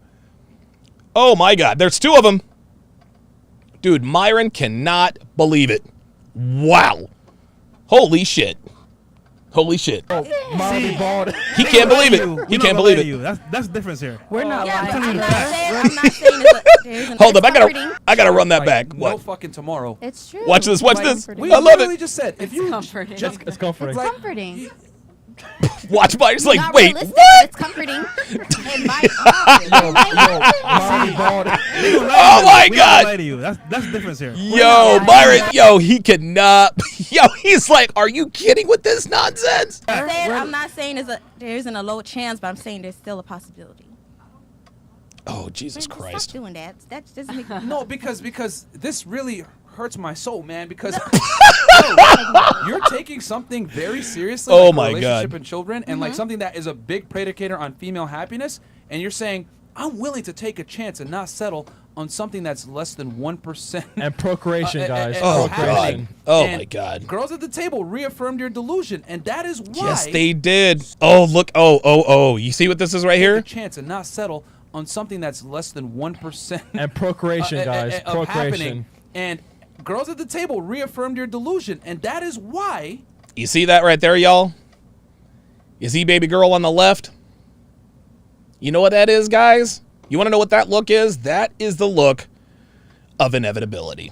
Oh my God, there's two of them. Dude, Myron cannot believe it. Wow. Holy shit. Holy shit. Molly bald. He can't believe it. He can't believe it. That's the difference here. We're not Yeah, but lying. I'm not saying there's an Hold up, comforting. I gotta run that Like, back. No What? fucking tomorrow. It's true. Watch this. Watch this. We I love literally it. just said if you comforting. It's comforting. like, Comforting. Watch Myron's like, Not wait, realistic, what? but it's comforting. In my office. Molly bald. Oh my We don't God. lie to you. That's the difference here. Yo, Myron, yo, he cannot. Yo, he's like, are you kidding with this nonsense? I'm not saying there isn't a low chance, but I'm saying there's still a possibility. Oh, Jesus Stop Christ. doing that. That doesn't make no, because this really hurts my soul, man. Because yo, you're taking something very seriously, Oh like my a relationship God. and children, and like something that is a big predicator on female happiness, and you're saying I'm willing to take a chance and not settle on something that's less than 1%. And procreation, guys. Oh, Procreation. God. Oh, And my God. Girls at the table reaffirmed your delusion, and that is why Yes, they did. Oh, look. Oh. You see what this is right take a here? chance and not settle on something that's less than 1%. And procreation, guys. of happening. Procreation. And girls at the table reaffirmed your delusion, and that is why. You see that right there, y'all? You see baby girl on the left? You know what that is, guys? You want to know what that look is? That is the look of inevitability.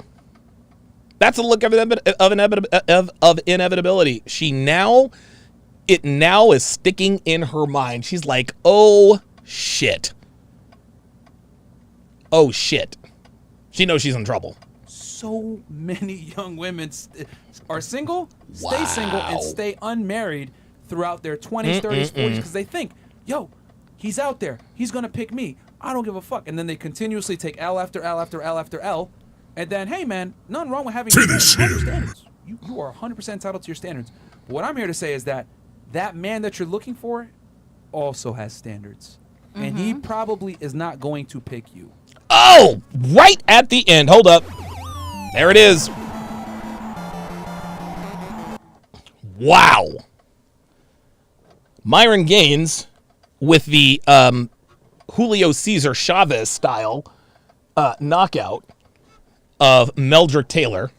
That's the look of inevitability. It now is sticking in her mind. She's like, oh, shit. Oh, shit. She knows she's in trouble. So many young women are single, stay single, and stay unmarried throughout their 20s, 30s, 40s because they think, yo, he's out there. He's going to pick me. I don't give a fuck. And then they continuously take L after L after L after L. And then, hey, man, nothing wrong with having standards. You are 100% entitled to your standards. But what I'm here to say is that man that you're looking for also has standards. And he probably is not going to pick you. Oh, right at the end. Hold up. There it is. Wow. Myron Gaines with the Julio Cesar Chavez style knockout of Meldrick Taylor.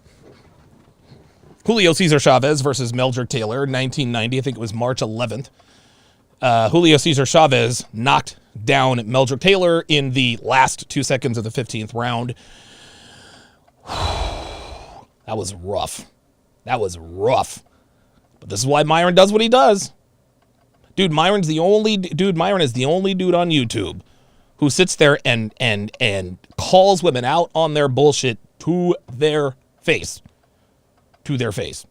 Julio Cesar Chavez versus Meldrick Taylor, 1990. I think it was March 11th. Julio Cesar Chavez knocked down Meldrick Taylor in the last 2 seconds of the 15th round. That was rough. That was rough. But this is why Myron does what he does. Myron is the only dude on YouTube who sits there and calls women out on their bullshit to their face. To their face.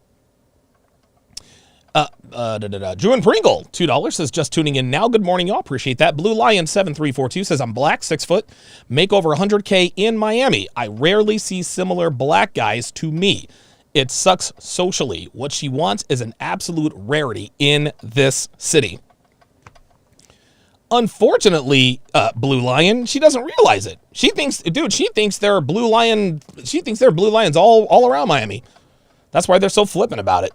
Drew and Pringle, $2 says just tuning in now. Good morning, y'all. Appreciate that. Blue Lion 7342 says I'm black, 6 foot, make over 100K in Miami. I rarely see similar black guys to me. It sucks socially. What she wants is an absolute rarity in this city. Unfortunately, Blue Lion, she doesn't realize it. She thinks there are blue lions all around Miami. That's why they're so flippant about it.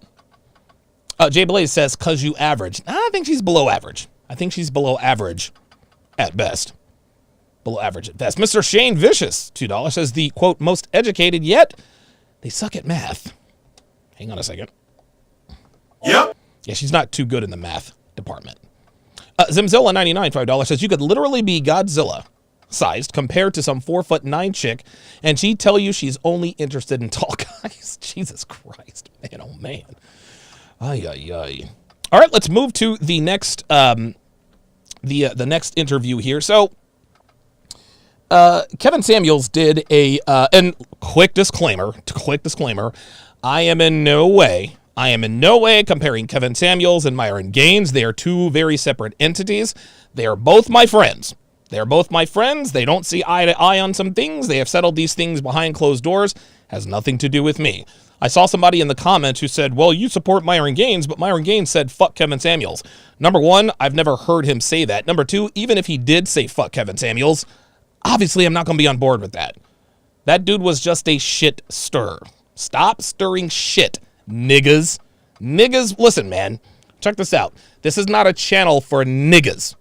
Jay Blaze says, cause you average. I think she's below average. I think she's below average at best. Below average at best. Mr. Shane Vicious, $2, says the, quote, most educated yet they suck at math. Hang on a second. Yep. Yeah, she's not too good in the math department. Zimzilla99, $5, says you could literally be Godzilla sized compared to some 4'9" chick, and she'd tell you she's only interested in tall guys. Jesus Christ, man, oh man. Ay, ay, ay. All right, let's move to the next the next interview here. So Kevin Samuels did a and quick disclaimer, I am in no way comparing Kevin Samuels and Myron Gaines. They are two very separate entities. They are both my friends. They don't see eye to eye on some things. They have settled these things behind closed doors. Has nothing to do with me. I saw somebody in the comments who said, well, you support Myron Gaines, but Myron Gaines said, fuck Kevin Samuels. Number one, I've never heard him say that. Number two, even if he did say fuck Kevin Samuels, obviously I'm not going to be on board with that. That dude was just a shit stirrer. Stop stirring shit, niggas. Niggas, listen, man. Check this out. This is not a channel for niggas,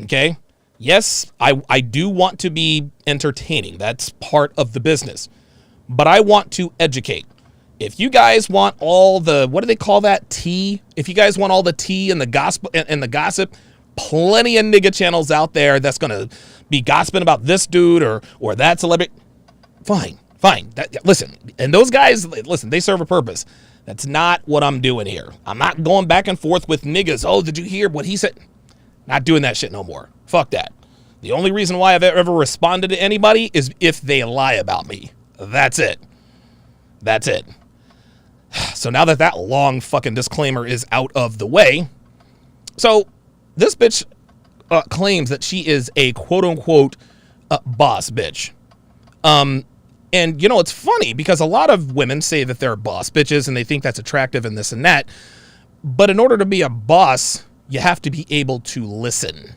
okay? Yes, I do want to be entertaining. That's part of the business. But I want to educate. If you guys want all the, what do they call that, tea? If you guys want all the tea and the gossip, plenty of nigga channels out there that's gonna be gossiping about this dude or that celebrity. Fine. Listen, and those guys, listen, they serve a purpose. That's not what I'm doing here. I'm not going back and forth with niggas. Oh, did you hear what he said? Not doing that shit no more. Fuck that. The only reason why I've ever responded to anybody is if they lie about me. That's it. So now that long fucking disclaimer is out of the way, so this bitch claims that she is a quote-unquote boss bitch. And, you know, it's funny because a lot of women say that they're boss bitches and they think that's attractive and this and that. But in order to be a boss, you have to be able to listen.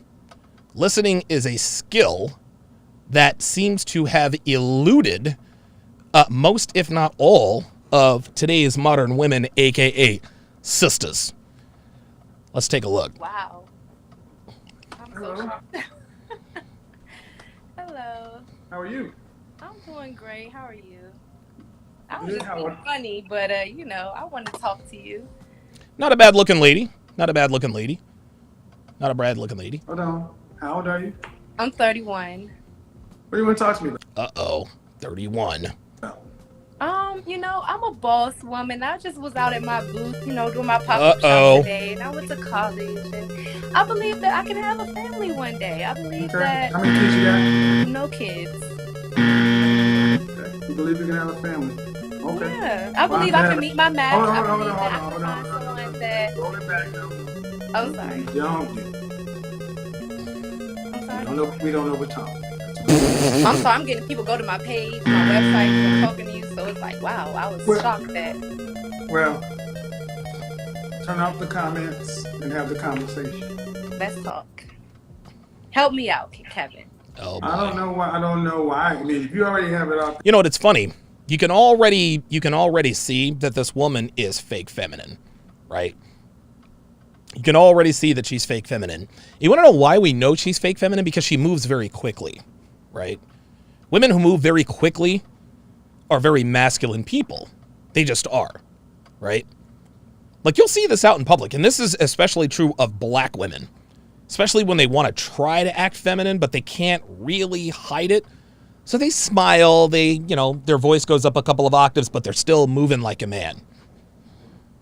Listening is a skill that seems to have eluded most, if not all, of today's modern women, a.k.a. sisters. Let's take a look. Wow. I'm so shocked. Hello. How are you? I'm doing great. How are you? I was just being funny, but you know, I want to talk to you. Not a bad looking lady. Hold on. How old are you? I'm 31. What do you want to talk to me about? Uh-oh. 31. You know, I'm a boss woman. I just was out at my booth, you know, doing my pop-up shop today, and I went to college, and I believe that I can have a family one day. I believe that. How many kids you got? No kids. Okay. You believe you can have a family? Okay. Yeah. I believe I can meet my match. Hold I on, believe hold that I on, can hold find on. someone that. Roll it back now. I'm sorry. I'm sorry. We don't know what time. I'm sorry, I'm getting people go to my page, my website, and talking to you, so it's like, wow, I was shocked that. Well, turn off the comments and have the conversation. Let's talk. Help me out, Kevin. Oh boy. I don't know why. I mean, if you already have it up. You know what? It's funny. You can already see that this woman is fake feminine, right? You can already see that she's fake feminine. You want to know why we know she's fake feminine? Because she moves very quickly, right? Women who move very quickly are very masculine people. They just are, right? Like, you'll see this out in public, and this is especially true of black women, especially when they want to try to act feminine, but they can't really hide it. So they smile, their voice goes up a couple of octaves, but they're still moving like a man.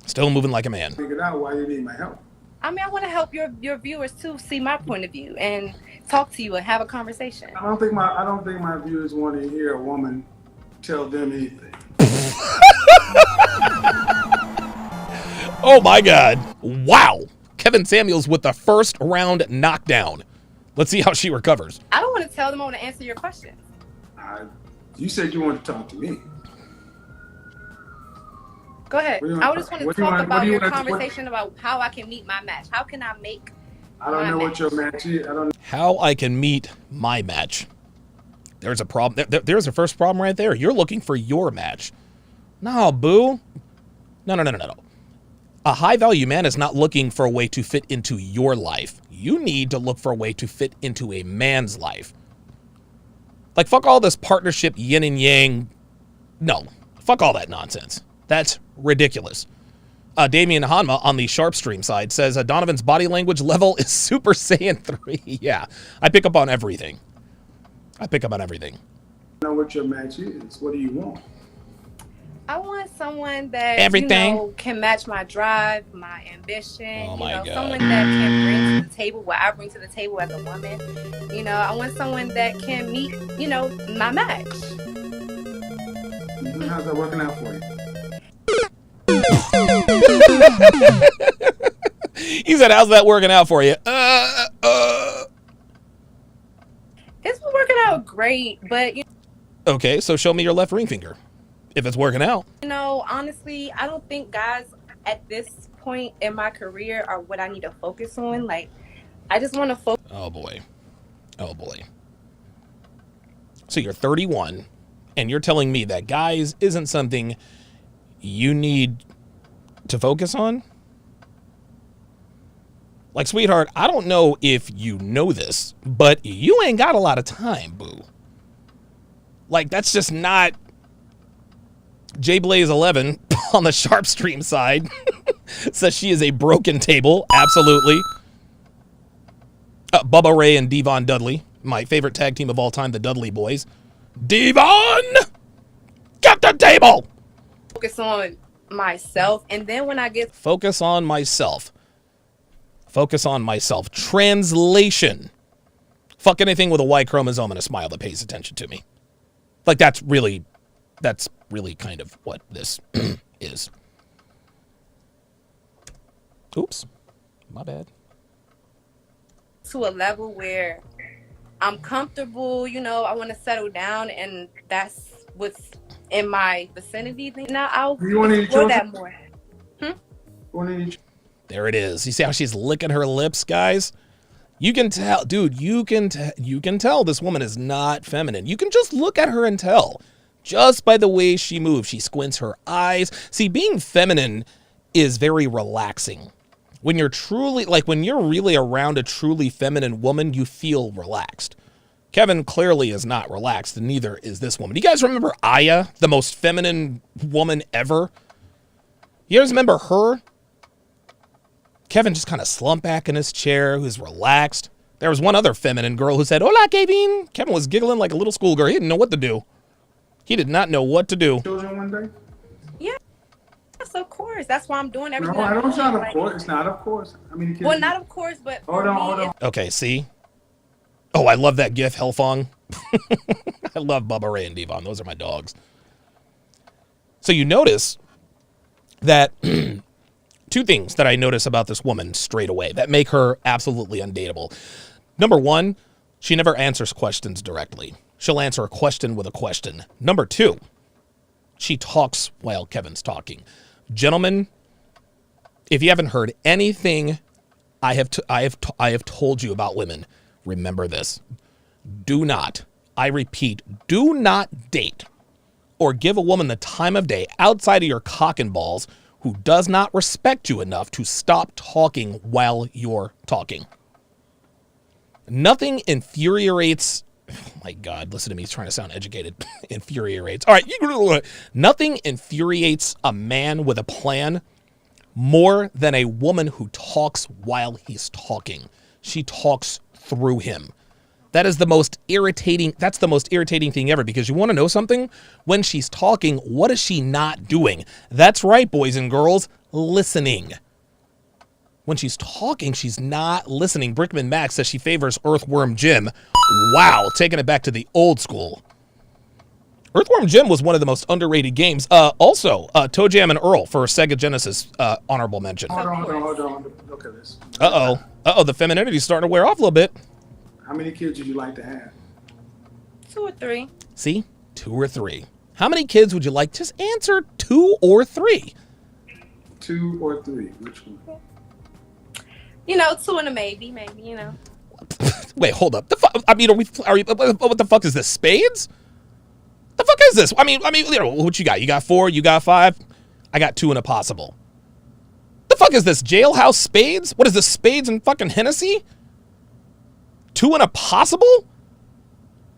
Figured out why you need my help. I mean, I want to help your viewers too see my point of view and talk to you and have a conversation. I don't think my viewers want to hear a woman tell them anything. Oh my God. Wow. Kevin Samuels with the first round knockdown. Let's see how she recovers. I don't want to tell them. I want to answer your questions. You said you wanted to talk to me. Go ahead. I just want to talk about your conversation about how I can meet my match. How can I make I don't know what your match is. How I can meet my match. There's a problem. There's the first problem right there. You're looking for your match. No, boo. No. A high-value man is not looking for a way to fit into your life. You need to look for a way to fit into a man's life. Like, fuck all this partnership yin and yang. No. Fuck all that nonsense. That's ridiculous. Damien Hanma on the Sharp Stream side says Donovan's body language level is Super Saiyan 3. Yeah, I pick up on everything. I know what your match is. What do you want? I want someone that can match my drive, my ambition. Oh my God. Someone that can bring to the table what I bring to the table as a woman. I want someone that can meet, my match. How's that working out for you? He said, how's that working out for you? It's working out great, but Okay, so show me your left ring finger if it's working out. Honestly, I don't think guys at this point in my career are what I need to focus on. Like, I just want to focus. Oh boy. So you're 31 and you're telling me that guys isn't something you need to focus on? Like, sweetheart, I don't know if you know this, but you ain't got a lot of time, boo. Like, that's just not... JBlaze11 on the Sharp Stream side says she is a broken table. Absolutely. Bubba Ray and Devon Dudley, my favorite tag team of all time, the Dudley Boys. Devon, get the table. Focus on myself, and then when I get Focus on myself. Focus on myself. Translation. Fuck anything with a Y chromosome and a smile that pays attention to me. Like that's really kind of what this is. Oops. My bad. to a level where I'm comfortable, you know, I want to settle down, and that's what's in my vicinity. Now I'll explore that more. There it is. You see how she's licking her lips, guys? You can tell, dude, you can tell this woman is not feminine. You can just look at her and tell. Just by the way she moves, she squints her eyes. See, being feminine is very relaxing. When you're truly, like when you're really around a truly feminine woman, you feel relaxed. Kevin clearly is not relaxed, and neither is this woman. Do you guys remember Aya, the most feminine woman ever? You guys remember her? Kevin just kind of slumped back in his chair, who's relaxed. There was one other feminine girl who said, "Hola, Kevin." Kevin was giggling like a little schoolgirl. He didn't know what to do. He did not know what to do. Children one day? Yeah. Yes, of course. That's why I'm doing everything. No, I don't sound of course. It's not of course. I mean, well, not of course, but hold on. Okay, see? Oh, I love that gif, Hellfong. I love Bubba Ray and Devon. Those are my dogs. So you notice that two things that I notice about this woman straight away that make her absolutely undateable. Number one, she never answers questions directly. She'll answer a question with a question. Number two, she talks while Kevin's talking. Gentlemen, if you haven't heard anything I have told you about women, remember this. Do not, I repeat, do not date or give a woman the time of day outside of your cock and balls who does not respect you enough to stop talking while you're talking. Nothing infuriates, oh my God, listen to me, he's trying to sound educated. Infuriates. All right, nothing infuriates a man with a plan more than a woman who talks while he's talking. She talks through him. That is the most irritating, that's the most irritating thing ever, because you want to know something? When she's talking, what is she not doing? That's right, boys and girls, listening. When she's talking, she's not listening. Brickman Max says she favors Earthworm Jim. Wow, taking it back to the old school. Earthworm Jim was one of the most underrated games. Also, Toe Jam and Earl for Sega Genesis, honorable mention. Hold on. Look at this. The femininity's starting to wear off a little bit. How many kids would you like to have? 2 or 3. See? 2 or 3. How many kids would you like? Just answer 2 or 3. 2 or 3. Which one? You know, 2 and a maybe, you know. Wait, hold up. I mean, what the fuck is this? Spades? The fuck is this? I mean, you know, what you got? You got 4, you got 5? I got 2 and a possible. The fuck is this? Jailhouse spades? What is this? Spades and fucking Hennessy? 2 and a possible?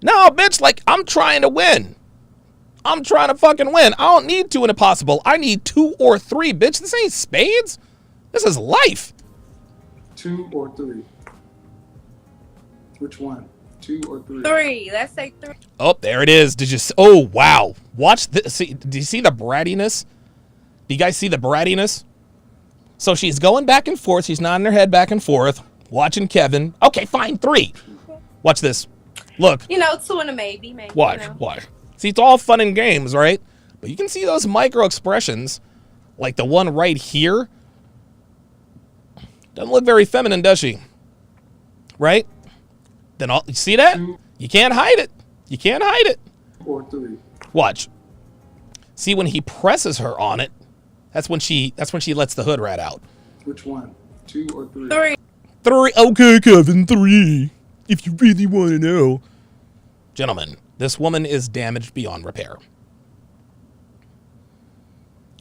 No, bitch, like, I'm trying to win. I'm trying to fucking win. I don't need 2 and a possible. I need 2 or 3, bitch. This ain't spades. This is life. 2 or 3? Which one? 2 or 3? 3. Let's say 3. Oh, there it is. Did you? Oh, wow. Watch this. See, do you see the brattiness? Do you guys see the brattiness? So she's going back and forth. She's nodding her head back and forth, watching Kevin. Okay, fine, 3. Watch this. Look. You know, 2 and a maybe. Watch, you know. watch. See, it's all fun and games, right? But you can see those micro expressions, like the one right here. Doesn't look very feminine, does she? Right? Then you see that? You can't hide it. You can't hide it. 2 or 3. Watch. See, when he presses her on it, that's when she lets the hood rat out. Which one? 2 or 3? 3. 3. Okay, Kevin, 3. If you really want to know. Gentlemen, this woman is damaged beyond repair.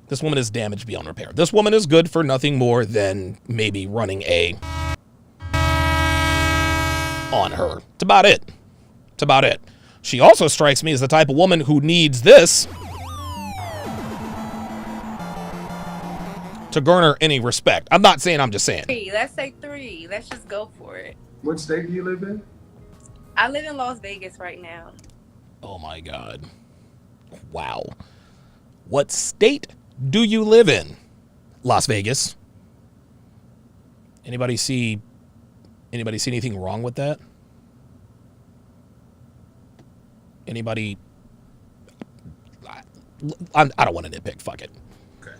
This woman is damaged beyond repair. This woman is good for nothing more than maybe running a on her. It's about it. It's about it. She also strikes me as the type of woman who needs this to garner any respect. I'm not saying, I'm just saying. 3. Let's say 3. Let's just go for it. What state do you live in? I live in Las Vegas right now. Oh my God. Wow. What state do you live in? Las Vegas. Anybody see anything wrong with that? Anybody? I don't want to nitpick. Fuck it. Okay.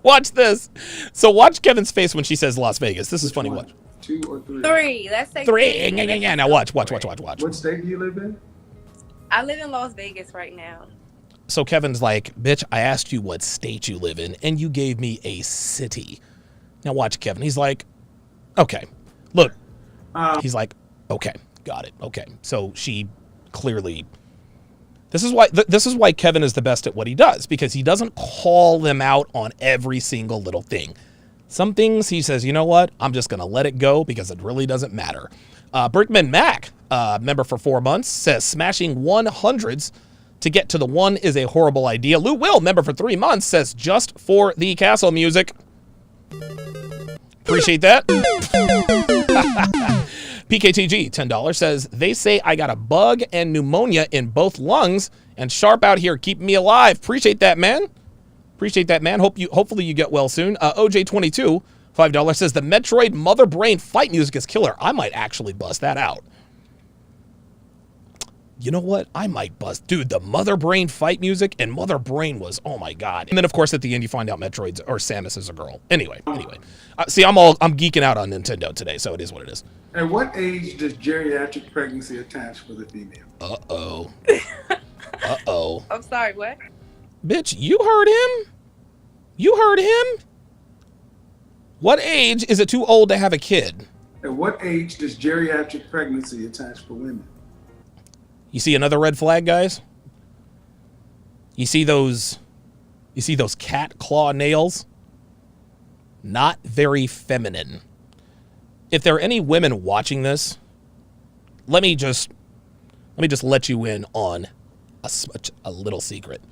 Watch this. So watch Kevin's face when she says Las Vegas. This is funny. Watch. 2 or 3? 3. Let's say 3. Yeah. Now watch. What state do you live in? I live in Las Vegas right now. So Kevin's like, bitch, I asked you what state you live in, and you gave me a city. Now watch Kevin. He's like, okay. Look. He's like, okay. Got it. Okay. So she clearly... This is why Kevin is the best at what he does, because he doesn't call them out on every single little thing. Some things he says, you know what? I'm just going to let it go because it really doesn't matter. Brickman Mac, member for 4 months, says smashing 100s to get to the 1 is a horrible idea. Lou Will, member for 3 months, says just for the castle music. Appreciate that. PKTG, $10, says, they say I got a bug and pneumonia in both lungs and Sharp out here keeping me alive. Appreciate that, man. Appreciate that, man. Hopefully you get well soon. OJ22, $5, says the Metroid Mother Brain fight music is killer. I might actually bust that out. You know what? I might bust. Dude, the Mother Brain fight music and Mother Brain was, oh my God. And then, of course, at the end, you find out Metroid's or Samus is a girl. Anyway. See, I'm geeking out on Nintendo today, so it is what it is. At what age does geriatric pregnancy attach for the female? Uh-oh. Uh-oh. I'm sorry, what? Bitch, you heard him? You heard him? What age is it too old to have a kid? At what age does geriatric pregnancy attach for women? You see another red flag, guys? You see those cat claw nails? Not very feminine. If there are any women watching this, let me just let you in on a little secret.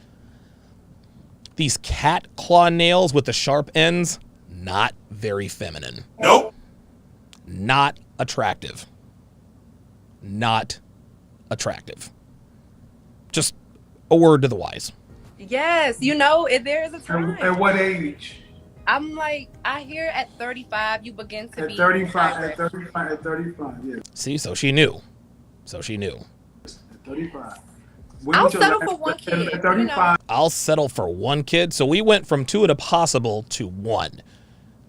These cat claw nails with the sharp ends, not very feminine. Nope. Not attractive. Not attractive. Just a word to the wise. Yes, there is a time. At what age? I'm like, I hear at 35 you begin to be... At 35, yes. See, so she knew. At 35. I'll settle for one kid. At 35. I'll settle for one kid. So we went from 2 at a possible to 1.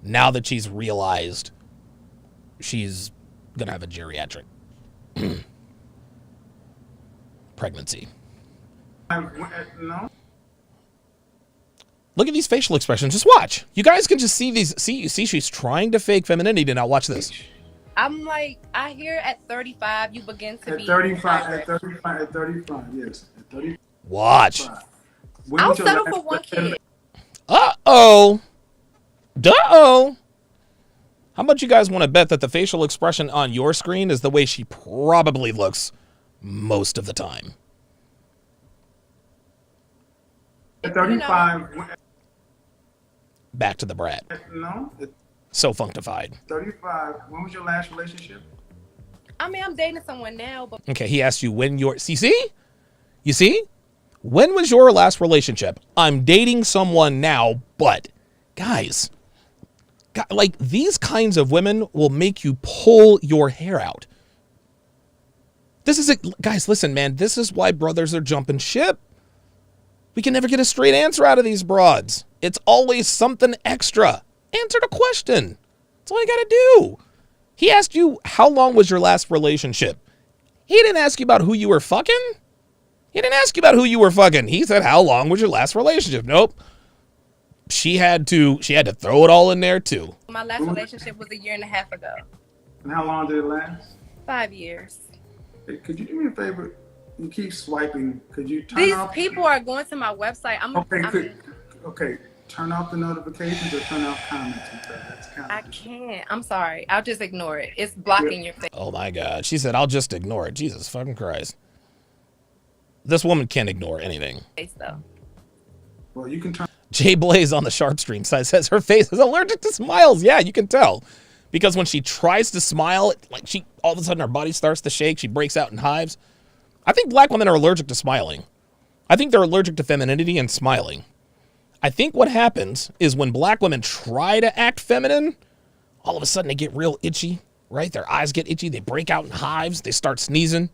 Now that she's realized she's going to have a geriatric pregnancy. No. Look at these facial expressions. Just watch. You guys can just see these. See, she's trying to fake femininity. Now watch this. I'm like, I hear at 35 you begin to be... At 35, yes. At 35. Watch. I'll settle for one kid. Uh-oh. Duh-oh. How much you guys want to bet that the facial expression on your screen is the way she probably looks most of the time? At 35. Back to the brat. No. So functified. 35. When was your last relationship? I mean, I'm dating someone now, but... Okay, he asked you when your... See? You see? When was your last relationship? I'm dating someone now, but... Guys, like, these kinds of women will make you pull your hair out. This is... Guys, listen, man. This is why brothers are jumping ship. We can never get a straight answer out of these broads. It's always something extra. Answer the question. That's all you gotta do. He asked you, how long was your last relationship? He didn't ask you about who you were fucking. He didn't ask you about who you were fucking. He said, how long was your last relationship? Nope. She had to throw it all in there too. My last relationship was 1.5 years ago. And how long did it last? 5 years. Hey, could you do me a favor? You keep swiping. Could you turn off? These people are going to my website. Okay. Turn off the notifications or turn off comments. I can't. I'm sorry. I'll just ignore it. It's blocking your face. Oh my God. She said, I'll just ignore it. Jesus fucking Christ. This woman can't ignore anything. Though. Well, you can turn. Jay Blaze on the Sharp Stream says her face is allergic to smiles. Yeah, you can tell. Because when she tries to smile, like all of a sudden her body starts to shake. She breaks out in hives. I think black women are allergic to smiling. I think they're allergic to femininity and smiling. I think what happens is when black women try to act feminine, all of a sudden they get real itchy, right? Their eyes get itchy. They break out in hives. They start sneezing.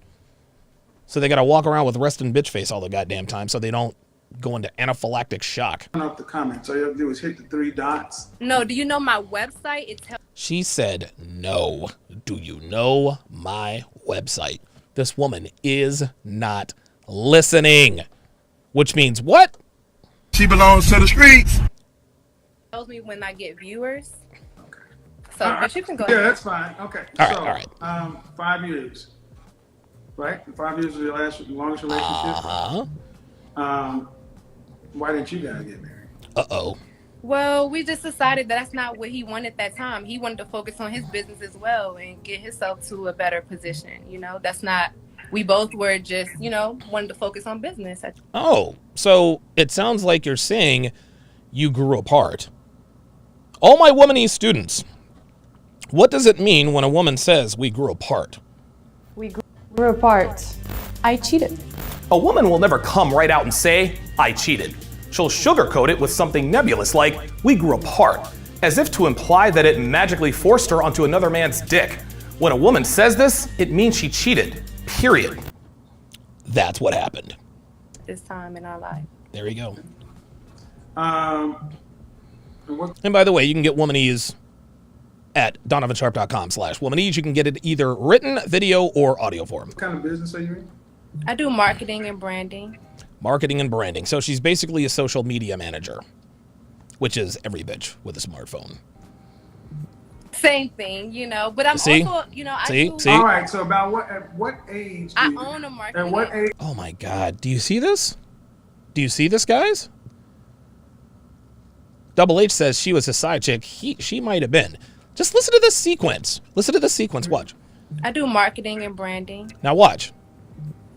So they got to walk around with resting bitch face all the goddamn time so they don't go into anaphylactic shock. Turn off the comments. All you have to do is hit the 3 dots. No, do you know my website? She said, no. Do you know my website? This woman is not listening. Which means what? She belongs to the streets. Tells me when I get viewers. Okay. So, but you can go Yeah, ahead. that's fine. Okay. All right. 5 years. Right? 5 years was your longest relationship? Why didn't you guys get married? Uh-oh. Well, we just decided that's not what he wanted at that time. He wanted to focus on his business as well and get himself to a better position. You know, that's not, we both were just, wanted to focus on business. Oh, so it sounds like you're saying you grew apart. All my womanese students, what does it mean when a woman says we grew apart? We grew apart. I cheated. A woman will never come right out and say, I cheated. She'll sugarcoat it with something nebulous like, we grew apart, as if to imply that it magically forced her onto another man's dick. When a woman says this, it means she cheated, period. That's what happened. This time in our life. There you go. And And by the way, you can get Womanese at DonovanSharp.com/Womanese. You can get it either written, video, or audio form. what kind of business are you in? I do marketing and branding. Marketing and branding. So she's basically a social media manager, which is every bitch with a smartphone. Same thing, but I'm See? also, See? All right, so at what age I own a marketing. At what age? Oh my God. Do you see this? Do you see this, guys? Double H says she was a side chick. She might have been. Just listen to this sequence. Listen to this sequence. Watch. I do marketing and branding. Now watch.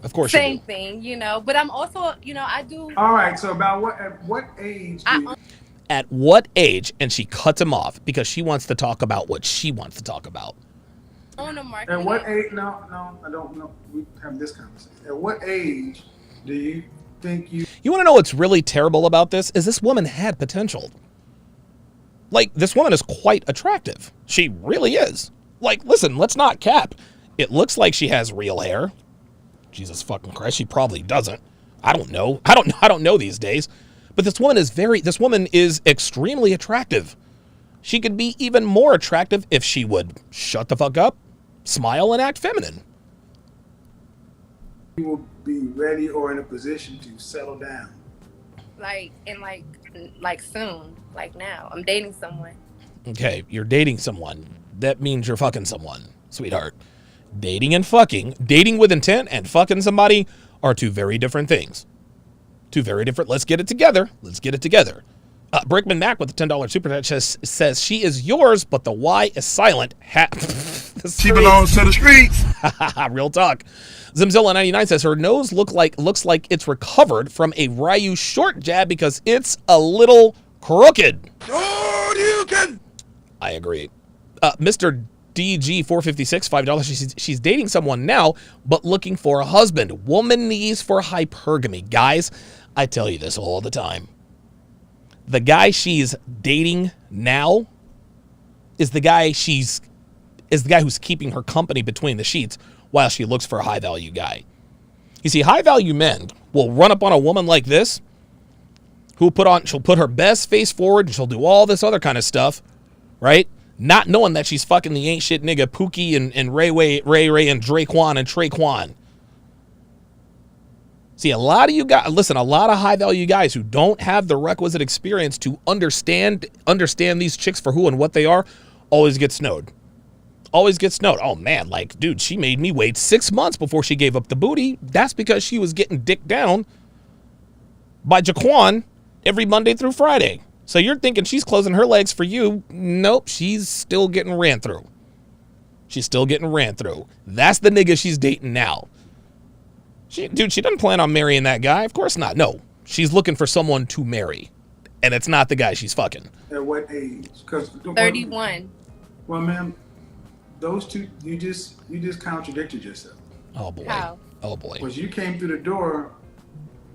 Of course Same you do. thing, but I'm also, I do. All right, so at what age? At what age? And she cuts him off because she wants to talk about what she wants to talk about. Own a marketing. At what age? No, I don't know. We have this conversation. At what age do you think you? You want to know what's really terrible about this? Is this woman had potential. Like, this woman is quite attractive. She really is. Like, listen, let's not cap. It looks like she has real hair. Jesus fucking Christ, she probably doesn't. I don't know. I don't know these days. But this woman is extremely attractive. She could be even more attractive if she would shut the fuck up, smile, and act feminine. You will be ready or in a position to settle down. Like soon, like now. I'm dating someone. Okay, you're dating someone. That means you're fucking someone, sweetheart. Dating and fucking, dating with intent and fucking somebody are two very different things. Two very different. Let's get it together. Brickman Mac with the $10 super chat says she is yours, but the Y is silent. She belongs to the streets. Real talk. Zimzilla99 says her nose looks like it's recovered from a Ryu short jab because it's a little crooked. Oh, you can. I agree. Mr. DG456, $5. She's dating someone now, but looking for a husband. Womanese for hypergamy. Guys, I tell you this all the time. The guy she's dating now is the guy who's keeping her company between the sheets while she looks for a high value guy. You see, high value men will run up on a woman like this, she'll put her best face forward and she'll do all this other kind of stuff, right? Not knowing that she's fucking the ain't shit nigga Pookie and Ray and Draquan and Traquan. See, a lot of high value guys who don't have the requisite experience to understand these chicks for who and what they are, always get snowed. Oh man, like, dude, she made me wait 6 months before she gave up the booty. That's because she was getting dicked down by Jaquan every Monday through Friday. So you're thinking she's closing her legs for you. Nope, she's still getting ran through. That's the nigga she's dating now. She doesn't plan on marrying that guy. Of course not. No, she's looking for someone to marry. and it's not the guy she's fucking. At what age? 31. Well, ma'am, those two, you just contradicted yourself. Oh boy. How? Oh boy. Because you came through the door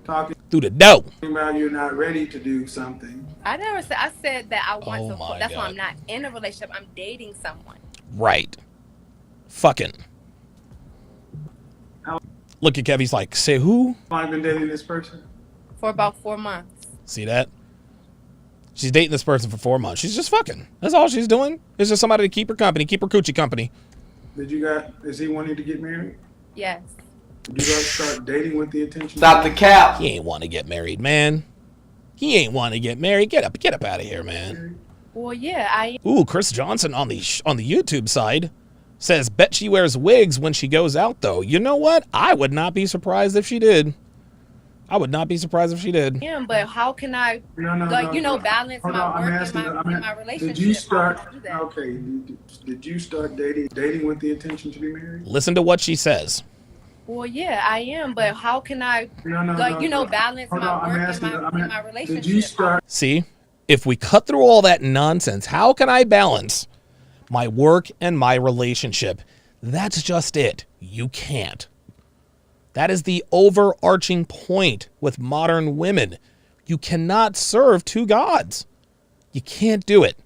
talking Through the door. about you're not ready to do something. I never said. I said that I want Oh my That's why God. I'm not in a relationship. I'm dating someone. Right. Fucking. How Look at Kev. He's like, say who? long have you been dating this person? For about 4 months. See that? She's dating this person for 4 months. She's just fucking. That's all she's doing. It's just somebody to keep her company, keep her coochie company. Is he wanting to get married? Yes. Did you guys start dating with the intention? Stop the cap. He ain't want to get married, man. He ain't want to get married. Get up out of here, man. Well, yeah, I. Ooh, Chris Johnson on the YouTube side says, bet she wears wigs when she goes out, though. You know what? I would not be surprised if she did. I would not be surprised if she did. Yeah, but how can I, balance my work and my relationship? Did you start? How would I do that? Okay. Did you start dating with the intention to be married? Listen to what she says. Well, yeah, I am, but how can I, balance my work and my relationship? Did you start? See, if we cut through all that nonsense, how can I balance my work and my relationship? That's just it. You can't. That is the overarching point with modern women. You cannot serve two gods. You can't do it.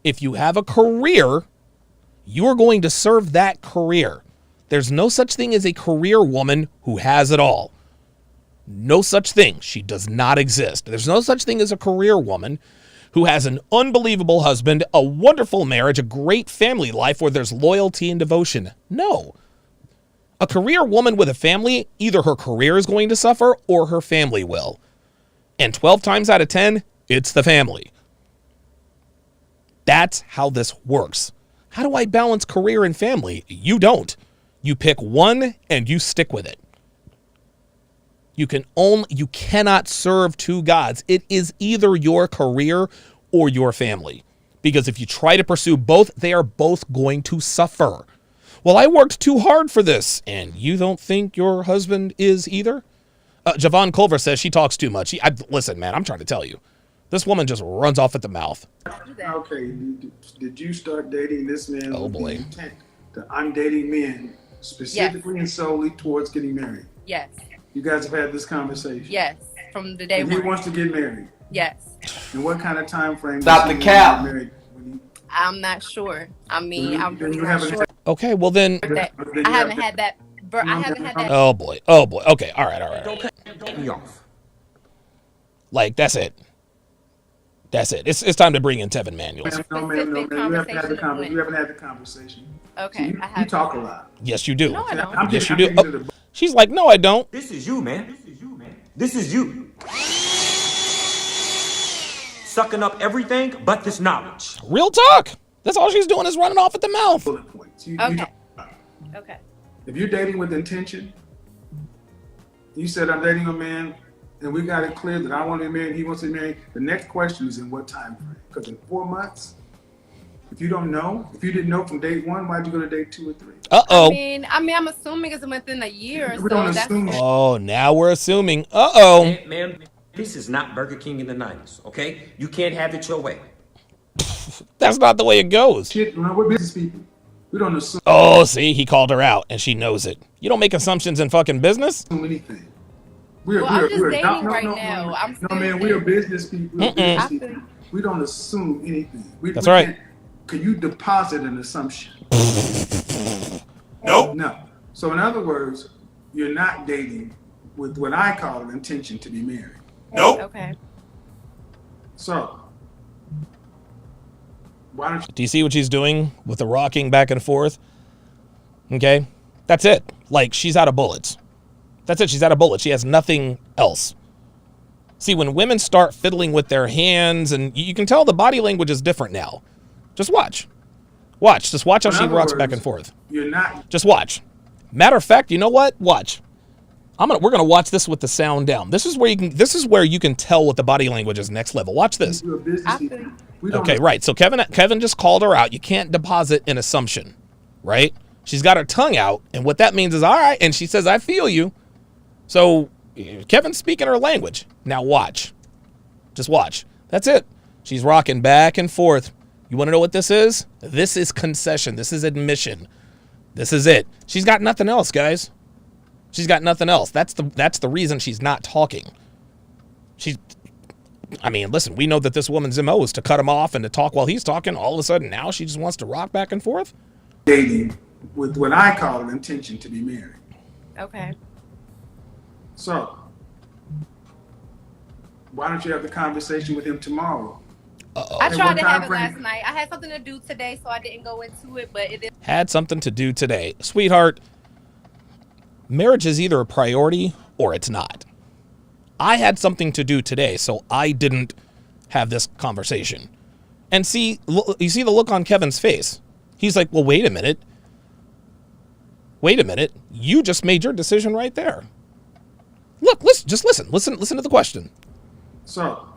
If you have a career, you are going to serve that career. There's no such thing as a career woman who has it all. No such thing. She does not exist. There's no such thing as a career woman who has an unbelievable husband, a wonderful marriage, a great family life where there's loyalty and devotion. No. A career woman with a family, either her career is going to suffer or her family will. And 12 times out of 10, it's the family. That's how this works. How do I balance career and family? You don't. You pick one and you stick with it. You cannot serve two gods. It is either your career or your family. Because if you try to pursue both, they are both going to suffer. Well, I worked too hard for this, and you don't think your husband is either? Javon Culver says she talks too much. Listen, man, I'm trying to tell you. This woman just runs off at the mouth. Okay, did you start dating this man? Oh, boy. With the intent that I'm dating men specifically and solely towards getting married? Yes. You guys have had this conversation? Yes, from the day And he wants to get married? Yes. And what kind of time frame? Stop the cap. I'm not sure. I mean, I'm really not sure. Okay, well then. I haven't had that. Oh boy. Okay, all right. Don't cut me off. Like, that's it. It's time to bring in Tevin Manuel. No, ma'am. You haven't had the conversation. Okay, You talk a lot. Yes, you do. No, I don't. Yes, you do. Oh, she's like, no, I don't. This is you, man. This is you. Sucking up everything but this knowledge. Real talk. That's all she's doing is running off at the mouth. Bullet points. Okay. If you're dating with intention, you said I'm dating a man, and we got it clear that I want to be married, he wants to be married. The next question is in what time frame? Because in 4 months, if you don't know, if you didn't know from date 1, why'd you go to date 2 or 3? Uh-oh. I mean, I'm assuming it's within a year. We don't assume. Oh, now we're assuming. Uh-oh. Man, this is not Burger King in the 90s, okay? You can't have it your way. That's not the way it goes. Shit, we're business people. We don't assume. Oh, see, he called her out, and she knows it. You don't make assumptions in fucking business. Anything. I'm just dating right now. No, man, we are business people. We don't assume anything. That's right. Could you deposit an assumption? Nope. No. So in other words, you're not dating with what I call an intention to be married. Nope. Okay. So, why don't you? Do you see what she's doing with the rocking back and forth? Okay? That's it. Like, she's out of bullets. That's it. She's out of bullets. She has nothing else. See, when women start fiddling with their hands, and you can tell the body language is different now. Just watch. Watch. Just watch how she rocks back and forth. You're not. Just watch. Matter of fact, you know what? Watch. We're gonna watch this with the sound down. This is where you can tell what the body language is next level. Watch this. Okay, right. So Kevin just called her out. You can't deposit an assumption, right? She's got her tongue out, and what that means is all right. And she says, "I feel you." So Kevin's speaking her language. Now watch. Just watch. That's it. She's rocking back and forth. You want to know what this is? This is concession. This is admission. This is it. She's got nothing else, guys. She's got nothing else. That's the reason she's not talking. I mean, listen, we know that this woman's MO is to cut him off and to talk while he's talking. All of a sudden, now she just wants to rock back and forth. Dating with what I call an intention to be married. Okay. So, why don't you have the conversation with him tomorrow? I tried to have it last night. I had something to do today, so I didn't go into it, but it is. Had something to do today. Sweetheart, marriage is either a priority or it's not. I had something to do today, so I didn't have this conversation. And see, you see the look on Kevin's face. He's like, well, wait a minute. Wait a minute. You just made your decision right there. Look, listen, just listen. Listen to the question. So,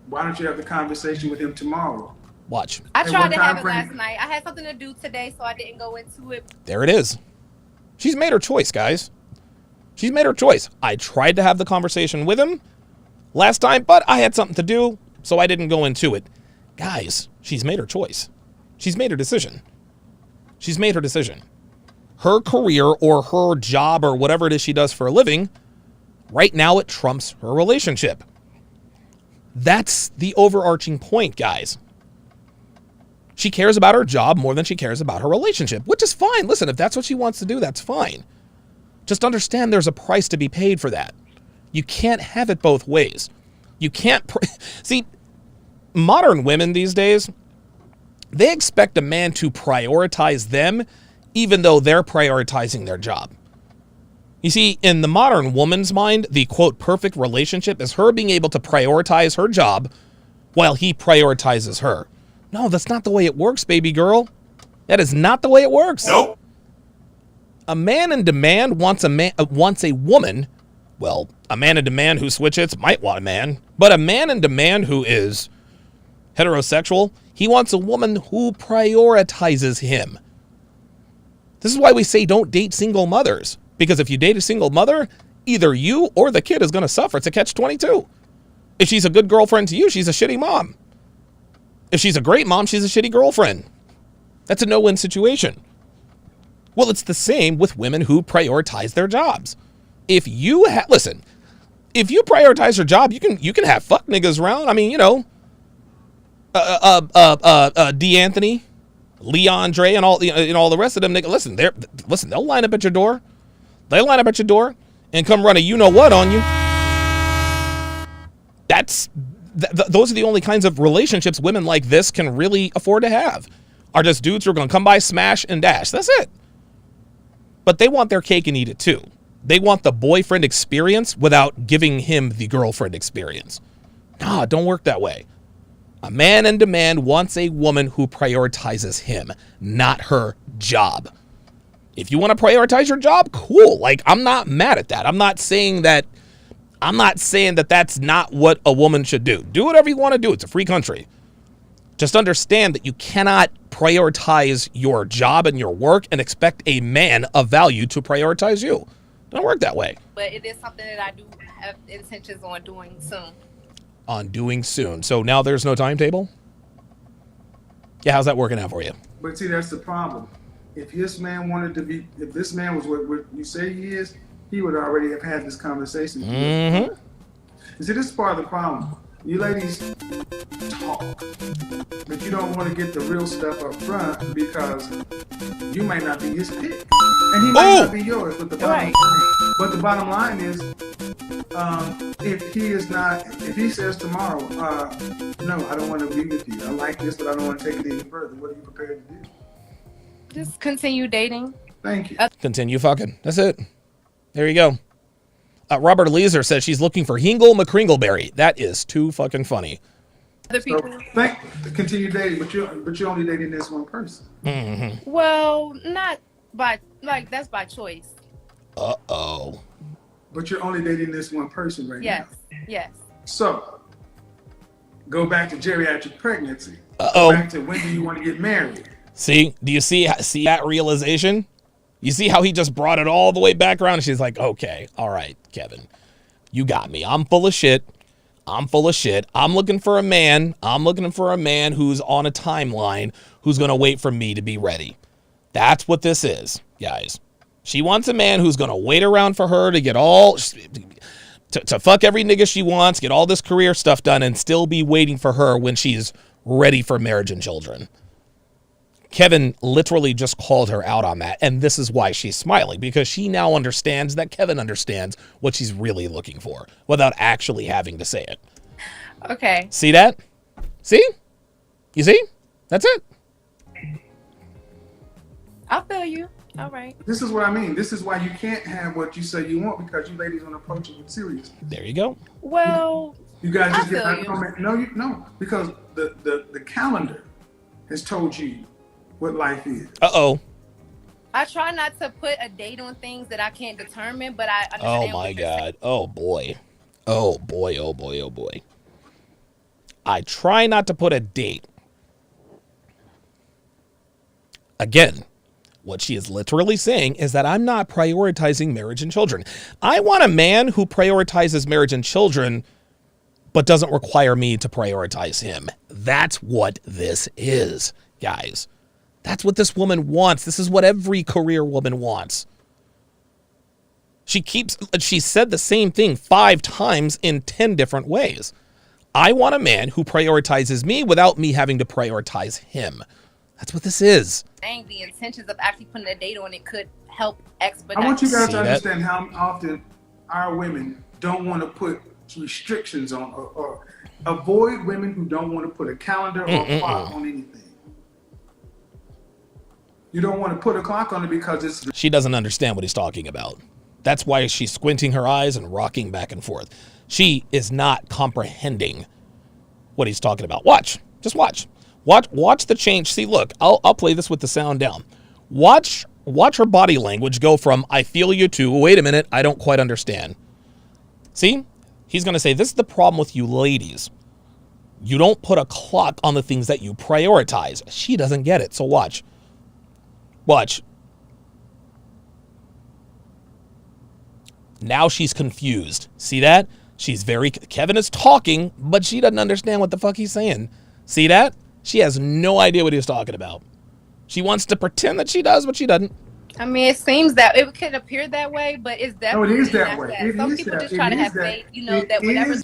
why don't you have the conversation with him tomorrow? Watch. I tried to have it last night. I had something to do today, so I didn't go into it. There it is. She's made her choice, guys. She's made her choice. I tried to have the conversation with him last time, but I had something to do, so I didn't go into it. Guys, she's made her choice. She's made her decision. She's made her decision. Her career or her job or whatever it is she does for a living, right now it trumps her relationship. That's the overarching point, guys. She cares about her job more than she cares about her relationship, which is fine. Listen, if that's what she wants to do, that's fine. Just understand there's a price to be paid for that. You can't have it both ways. You can't... See, modern women these days, they expect a man to prioritize them even though they're prioritizing their job. You see, in the modern woman's mind, the, quote, perfect relationship is her being able to prioritize her job while he prioritizes her. No, that's not the way it works, baby girl. That is not the way it works. Nope. A man in demand wants a woman. Well, a man in demand who switches might want a man, but a man in demand who is heterosexual, he wants a woman who prioritizes him. This is why we say don't date single mothers. Because if you date a single mother, either you or the kid is going to suffer. It's a catch-22. If she's a good girlfriend to you, she's a shitty mom. If she's a great mom, she's a shitty girlfriend. That's a no-win situation. Well, it's the same with women who prioritize their jobs. If you listen, if you prioritize your job, you can have fuck niggas around. I mean, you know, D'Anthony, Leandre, and all the rest of them niggas. Listen, they'll line up at your door. They line up at your door and come run a you-know-what on you. Those are the only kinds of relationships women like this can really afford to have. Are just dudes who are going to come by, smash, and dash. That's it. But they want their cake and eat it too. They want the boyfriend experience without giving him the girlfriend experience. Nah, don't work that way. A man in demand wants a woman who prioritizes him, not her job. If you want to prioritize your job, cool. Like, I'm not mad at that. I'm not saying that that's not what a woman should do. Do whatever you want to do. It's a free country. Just understand that you cannot prioritize your job and your work and expect a man of value to prioritize you. Don't work that way. But it is something that I do have intentions on doing soon. So now there's no timetable? Yeah, how's that working out for you? But see, that's the problem. If this man was what you say he is, he would already have had this conversation. Mm-hmm. You see, this is part of the problem. You ladies talk, but you don't want to get the real stuff up front because you might not be his pick, and he might not be yours. But the bottom line is, if he says tomorrow, no, I don't want to be with you. I like this, but I don't want to take it any further. What are you prepared to do? Just continue dating. Thank you. Continue fucking. That's it. There you go. Robert Leeser says she's looking for Hingle McCringleberry. That is too fucking funny. Other people. Continue dating, but you're only dating this one person. Mm-hmm. Well, not by that's by choice. Uh-oh. But you're only dating this one person right now. Yes. So, go back to geriatric pregnancy. Uh-oh. Go back to when do you want to get married? See? Do you see that realization? You see how he just brought it all the way back around? And she's like, okay, all right, Kevin. You got me. I'm full of shit. I'm full of shit. I'm looking for a man. I'm looking for a man who's on a timeline, who's going to wait for me to be ready. That's what this is, guys. She wants a man who's going to wait around for her to get all, to fuck every nigga she wants, get all this career stuff done, and still be waiting for her when she's ready for marriage and children. Kevin literally just called her out on that, and this is why she's smiling, because she now understands that Kevin understands what she's really looking for without actually having to say it. Okay. See that? See? You see? That's it. I feel you. All right. This is what I mean. This is why you can't have what you say you want, because you ladies don't approach it with seriousness. There you go. Well, you guys just I get feel you. No, because the calendar has told you what life is. Uh-oh. I try not to put a date on things that I can't determine, but I understand. Oh my God. Oh boy. Oh boy. Oh boy. Oh boy. I try not to put a date. Again, what she is literally saying is that I'm not prioritizing marriage and children. I want a man who prioritizes marriage and children, but doesn't require me to prioritize him. That's what this is, guys. That's what this woman wants. This is what every career woman wants. She said the same thing 5 times in 10 different ways. I want a man who prioritizes me without me having to prioritize him. That's what this is. Saying the intentions of actually putting a date on it could help expedite. I want you guys to understand how often our women don't want to put restrictions on or avoid women who don't want to put a calendar or a clock on anything. You don't want to put a clock on it because it's... She doesn't understand what he's talking about. That's why she's squinting her eyes and rocking back and forth. She is not comprehending what he's talking about. Watch. Just watch. Watch the change. See, look, I'll play this with the sound down. Watch her body language go from, I feel you, to, wait a minute, I don't quite understand. See? He's going to say, this is the problem with you ladies. You don't put a clock on the things that you prioritize. She doesn't get it, so watch. Watch. Now she's confused. See that? Kevin is talking, but she doesn't understand what the fuck he's saying. See that? She has no idea what he's talking about. She wants to pretend that she does, but she doesn't. I mean, it seems that it could appear that way, but it's definitely it is that way. Some people just try to have faith, that whatever.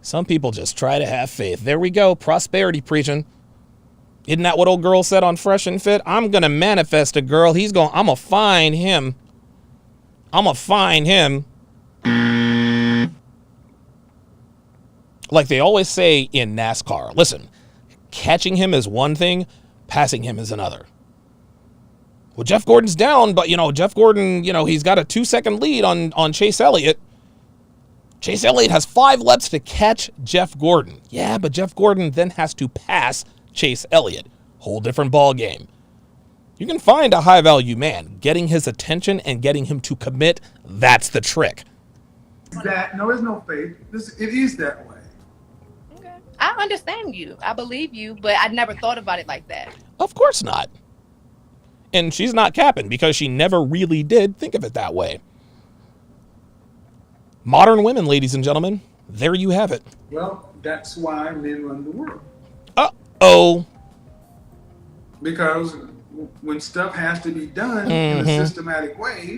Some people just try to have faith. There we go. Prosperity preaching. Isn't that what old girl said on Fresh and Fit? I'm going to manifest a girl. I'm going to find him. I'm going to find him. Like they always say in NASCAR. Listen, catching him is one thing, passing him is another. Well, Jeff Gordon's down, but, Jeff Gordon, he's got a 2-second lead on Chase Elliott. Chase Elliott has 5 laps to catch Jeff Gordon. Yeah, but Jeff Gordon then has to pass Chase Elliott. Whole different ball game. You can find a high-value man. Getting his attention and getting him to commit, that's the trick. No, there's no faith. It is that way. Okay. I understand you. I believe you, but I never thought about it like that. Of course not. And she's not capping because she never really did think of it that way. Modern women, ladies and gentlemen, there you have it. Well, that's why men run the world. Uh-oh. Because when stuff has to be done in a systematic way,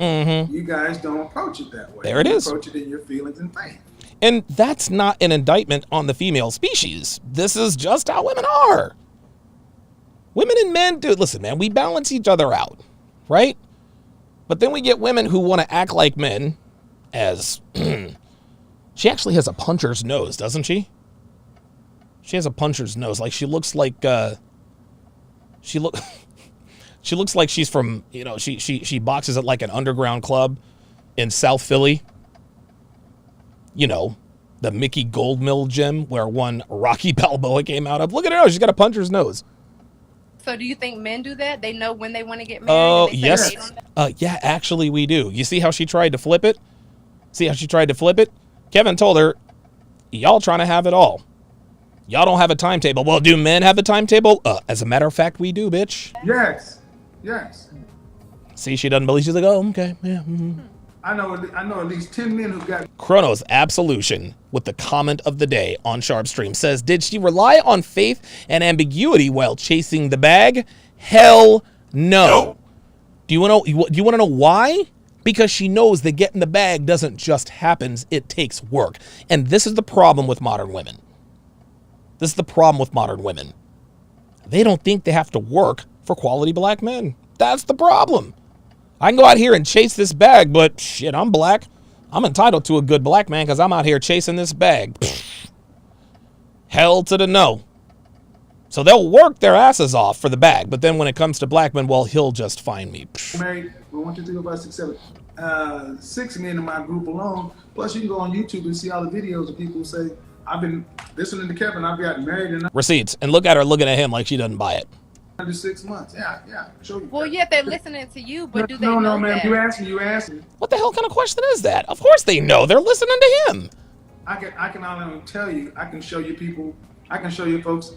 you guys don't approach it that way. There it is. You approach it in your feelings and faith. And that's not an indictment on the female species. This is just how women are. Women and men, dude, listen, man, we balance each other out, right? But then we get women who want to act like men as... She actually has a puncher's nose, doesn't she? She has a puncher's nose. Like, she looks like... She looks like she's from, she boxes at like an underground club in South Philly. The Mickey Goldmill gym where one Rocky Balboa came out of. Look at her nose. She's got a puncher's nose. So do you think men do that? They know when they want to get married? Oh, yes. Yeah, actually we do. You see how she tried to flip it? Kevin told her, y'all trying to have it all. Y'all don't have a timetable. Well, do men have a timetable? As a matter of fact, we do, bitch. Yes. See, she doesn't believe. She's like, oh, okay. Yeah. I know at least 10 men who got Chrono's absolution with the comment of the day on Sharpstream says, did she rely on faith and ambiguity while chasing the bag? Hell no. Do you want to know why? Because she knows that getting the bag doesn't just happen, it takes work. And this is the problem with modern women. This is the problem with modern women. They don't think they have to work for quality black men. That's the problem. I can go out here and chase this bag, but shit, I'm black. I'm entitled to a good black man because I'm out here chasing this bag. Pfft. Hell to the no. So they'll work their asses off for the bag, but then when it comes to black men, well, he'll just find me. Pfft. married. 1, 2, 3, 4, 5, 6, 7, 6 men in my group alone. Plus, you can go on YouTube and see all the videos of people who say, I've been listening to Kevin. I've gotten married in Receipts, and look at her looking at him like she doesn't buy it. under 6 months. Yeah, show you. Well, yeah, they're listening to you, but do they No, know man. that? You asked me. What the hell kind of question is that? Of course they know. They're listening to him. I can not only tell you, I can show you people, I can show you folks.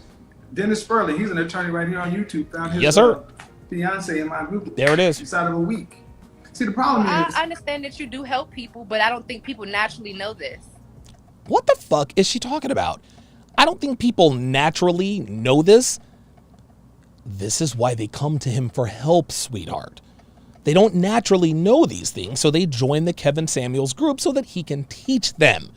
Dennis Furley, he's an attorney right here on YouTube, found his Yes, sir. fiance in my group. There it is. Inside of a week. See, the problem is, I understand that you do help people, but I don't think people naturally know this. What the fuck is she talking about? I don't think people naturally know this. This is why they come to him for help, sweetheart. They don't naturally know these things, so they join the Kevin Samuels group so that he can teach them.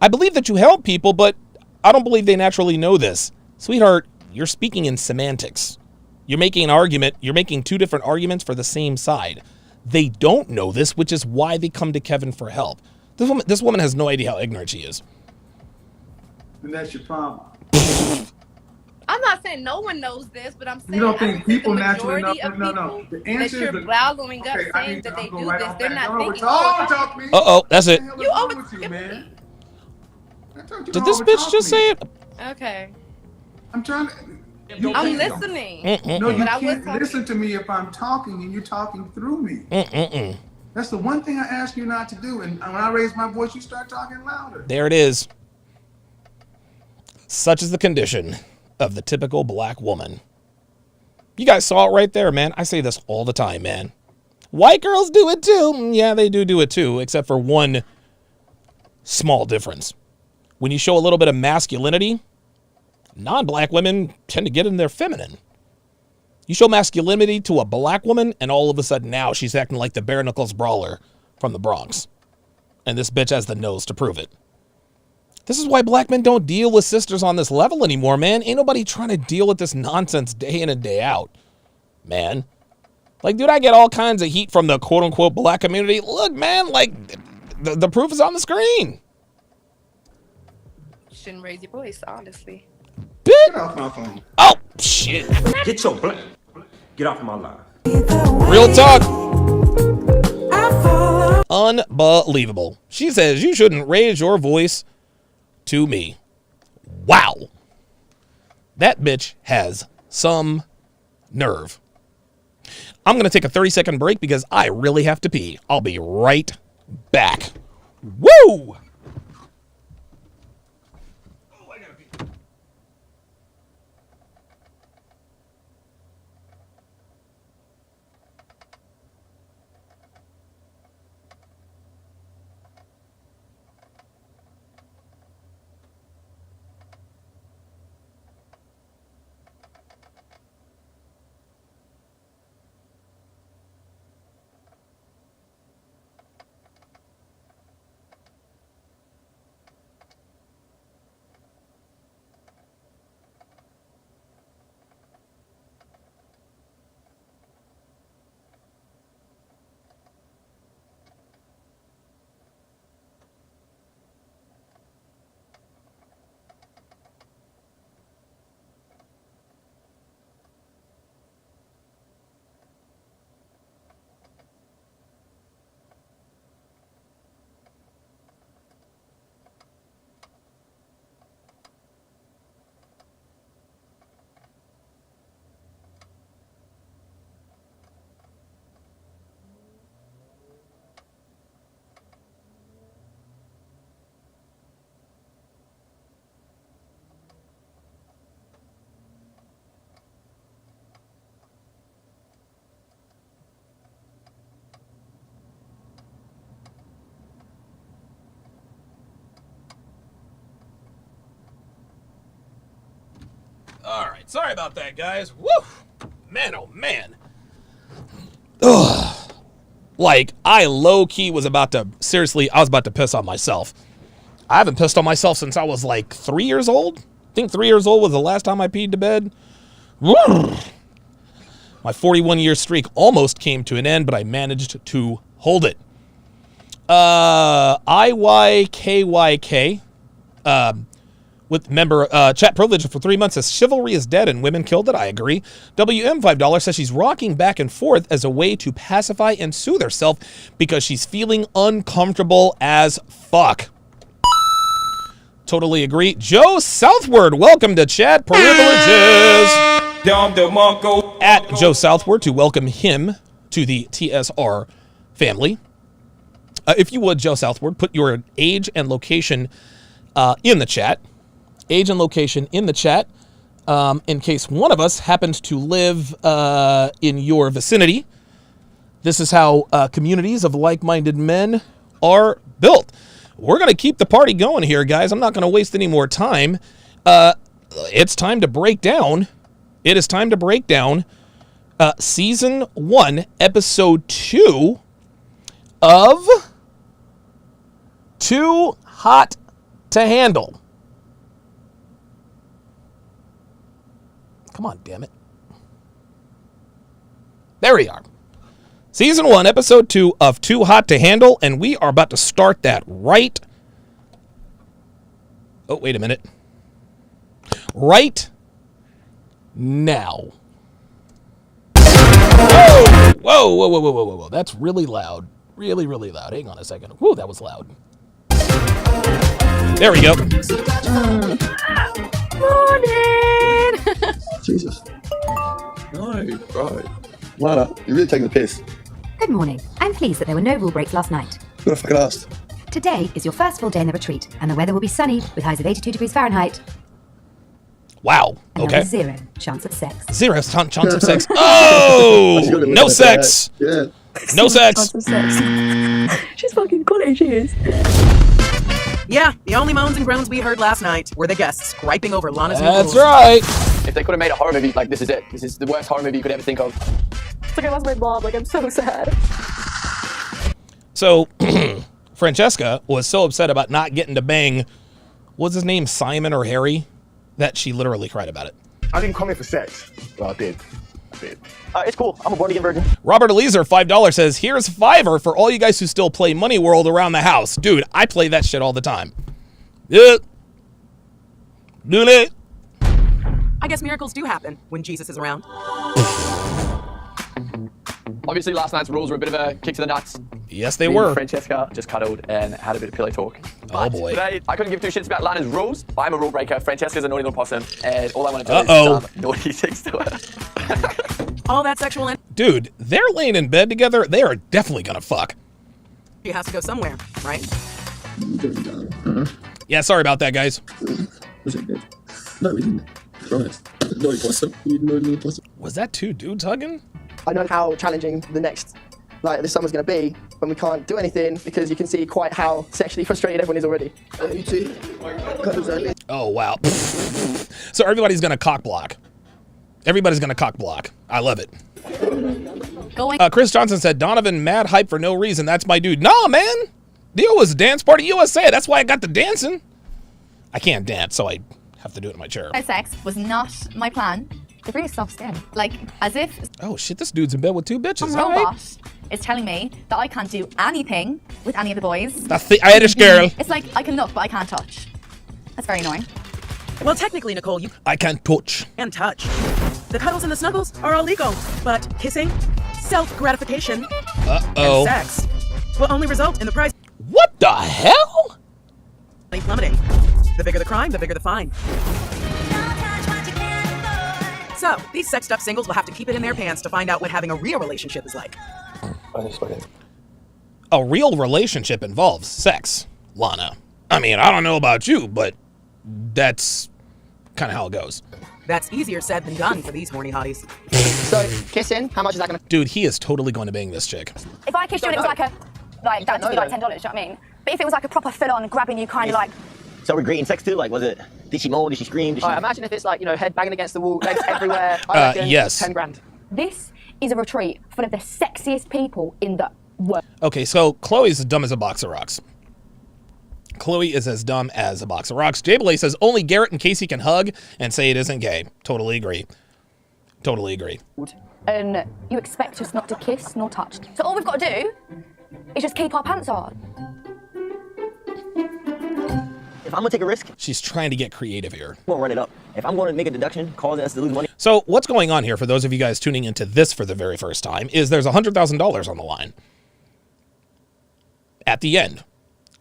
I believe that you help people, but I don't believe they naturally know this. Sweetheart, you're speaking in semantics. You're making an argument. You're making two different arguments for the same side. They don't know this, which is why they come to Kevin for help. This woman has no idea how ignorant she is. and that's your problem. I'm not saying no one knows this, but I'm saying You don't think people the naturally know? majority of No. The people answer that is you're following up okay, I saying need that to they go do right this, off they're that. not Don't thinking. talk me. Uh-oh, that's it. What the hell is wrong with you, man? Did this bitch just say it? Okay. I'm trying to. I'm listening. No, you But I was can't talking. listen to me if I'm talking and you're talking through me. That's the one thing I ask you not to do. And when I raise my voice, you start talking louder. There it is. Such is the condition of the typical black woman. You guys saw it right there, man. I say this all the time, man. White girls do it too. Yeah, they do it too, except for one small difference. When you show a little bit of masculinity, non-black women tend to get in their feminine. You show masculinity to a black woman, and all of a sudden now she's acting like the bare knuckles brawler from the Bronx. And this bitch has the nose to prove it. This is why black men don't deal with sisters on this level anymore, man. Ain't nobody trying to deal with this nonsense day in and day out, man. Like, dude, I get all kinds of heat from the quote-unquote black community. Look, man, like, the proof is on the screen. You shouldn't raise your voice, honestly. Get off my phone. Oh, shit. Get your black. Get off my line. Real talk. Unbelievable. She says you shouldn't raise your voice to me. Wow. That bitch has some nerve. I'm going to take a 30-second break because I really have to pee. I'll be right back. Woo! Sorry about that, guys. Woo! Man, oh man. Ugh. Like, I low-key was about to, seriously, I was about to piss on myself. I haven't pissed on myself since I was like 3 years old. I think 3 years old was the last time I peed to bed. Woo! My 41-year streak almost came to an end, but I managed to hold it. IYKYK, with member chat privilege for 3 months, says chivalry is dead and women killed it. I agree. WM $5 says she's rocking back and forth as a way to pacify and soothe herself because she's feeling uncomfortable as fuck. Totally agree. Joe Southward, welcome to chat privileges. At Joe Southward to welcome him to the TSR family. If you would, Joe Southward, put your age and location in the chat. Age and location in the chat in case one of us happens to live in your vicinity. This is how communities of like-minded men are built. We're going to keep the party going here, guys. I'm not going to waste any more time. It's time to break down. It is time to break down Season 1, Episode 2 of Too Hot to Handle. Come on, damn it. There we are. Season 1, Episode 2 of Too Hot to Handle, and we are about to start that right... Oh, wait a minute. Right now. Whoa! Whoa, whoa, whoa, whoa, whoa, whoa. That's really loud. Really, really loud. Hang on a second. Whoa, that was loud. There we go. Morning. Jesus. No, right. Lana, you're really taking the piss. Good morning. I'm pleased that there were no rule breaks last night. Who the fuck asked? Today is your first full day in the retreat, and the weather will be sunny with highs of 82 degrees Fahrenheit. Wow. And Okay. Zero chance of sex. Zero chance of sex. Oh! No sex. Yeah. No sex. She's fucking quality, she is. Yeah, the only moans and groans we heard last night were the guests griping over Lana's new That's rules. right. If they could have made a horror movie, like, this is it. This is the worst horror movie you could ever think of. It's like I lost my mom, like I'm so sad. So, Francesca was so upset about not getting to bang, what's his name, Simon or Harry, that she literally cried about it. I didn't come here for sex. Well, I did. It's cool. I'm a born-again virgin. Robert Eliezer, $5, says, here's $5 for all you guys who still play Money World around the house. Dude, I play that shit all the time. Yeah. Do it. I guess miracles do happen when Jesus is around. Obviously, last night's rules were a bit of a kick to the nuts. Yes, they Me were. and Francesca just cuddled and had a bit of pillow talk. Oh, boy. Today, I couldn't give two shits about Lana's rules. I'm a rule breaker. Francesca's a naughty little possum, and all I want to do is naughty things to her. All that sexual energy Dude, they're laying in bed together. They are definitely gonna fuck. has to go somewhere, right? Yeah, sorry about that, guys. No, we didn't. Promise. Naughty possum. You naughty possum. Was that two dudes hugging? I know how challenging this summer's going to be when we can't do anything because you can see quite how sexually frustrated everyone is already. You too. Oh, wow. So everybody's gonna cock block. Everybody's gonna cock block. I love it. Chris Johnson said, Donovan mad hype for no reason. That's my dude. Nah, man. Dio was Dance Party USA. That's why I got the dancing. I can't dance, so I have to do it in my chair. Sex was not my plan. They're really soft skin. Like, as if Oh, shit, this dude's in bed with two bitches. some robot is telling me that I can't do anything with any of the boys. That's the Irish girl. It's like, I can look, but I can't touch. That's very annoying. Well, technically, Nicole, you I can't touch. can touch. The cuddles and the snuggles are all legal, but kissing, self-gratification, Uh-oh. and sex will only result in the price What the hell? plummeting. The bigger the crime, the bigger the fine. So, these sexed-up singles will have to keep it in their pants to find out what having a real relationship is like. A real relationship involves sex, Lana. I mean, I don't know about you, but that's kind of how it goes. That's easier said than done for these horny hotties. So, kissing, how much is that going to... Dude, he is totally going to bang this chick. If I kissed you and it was like that would be like $10, do you know what I mean? But if it was like a proper full-on grabbing you kind of like... So we're greeting sex too? Like, was it Did she moan? Did she scream? Did she... Alright, imagine if it's like, you know, head banging against the wall, legs everywhere. I reckon yes. 10 grand. This is a retreat full of the sexiest people in the world. Okay, so Chloe's as dumb as a box of rocks. Chloe is as dumb as a box of rocks. J-Blay says only Garrett and Casey can hug and say it isn't gay. Totally agree. Totally agree. And you expect us not to kiss nor touch. So all we've got to do is just keep our pants on. If I'm gonna take a risk, she's trying to get creative here. I'm gonna run it up. If I'm gonna make a deduction, causing us to lose money. So what's going on here, for those of you guys tuning into this for the very first time, is there's $100,000 on the line at the end.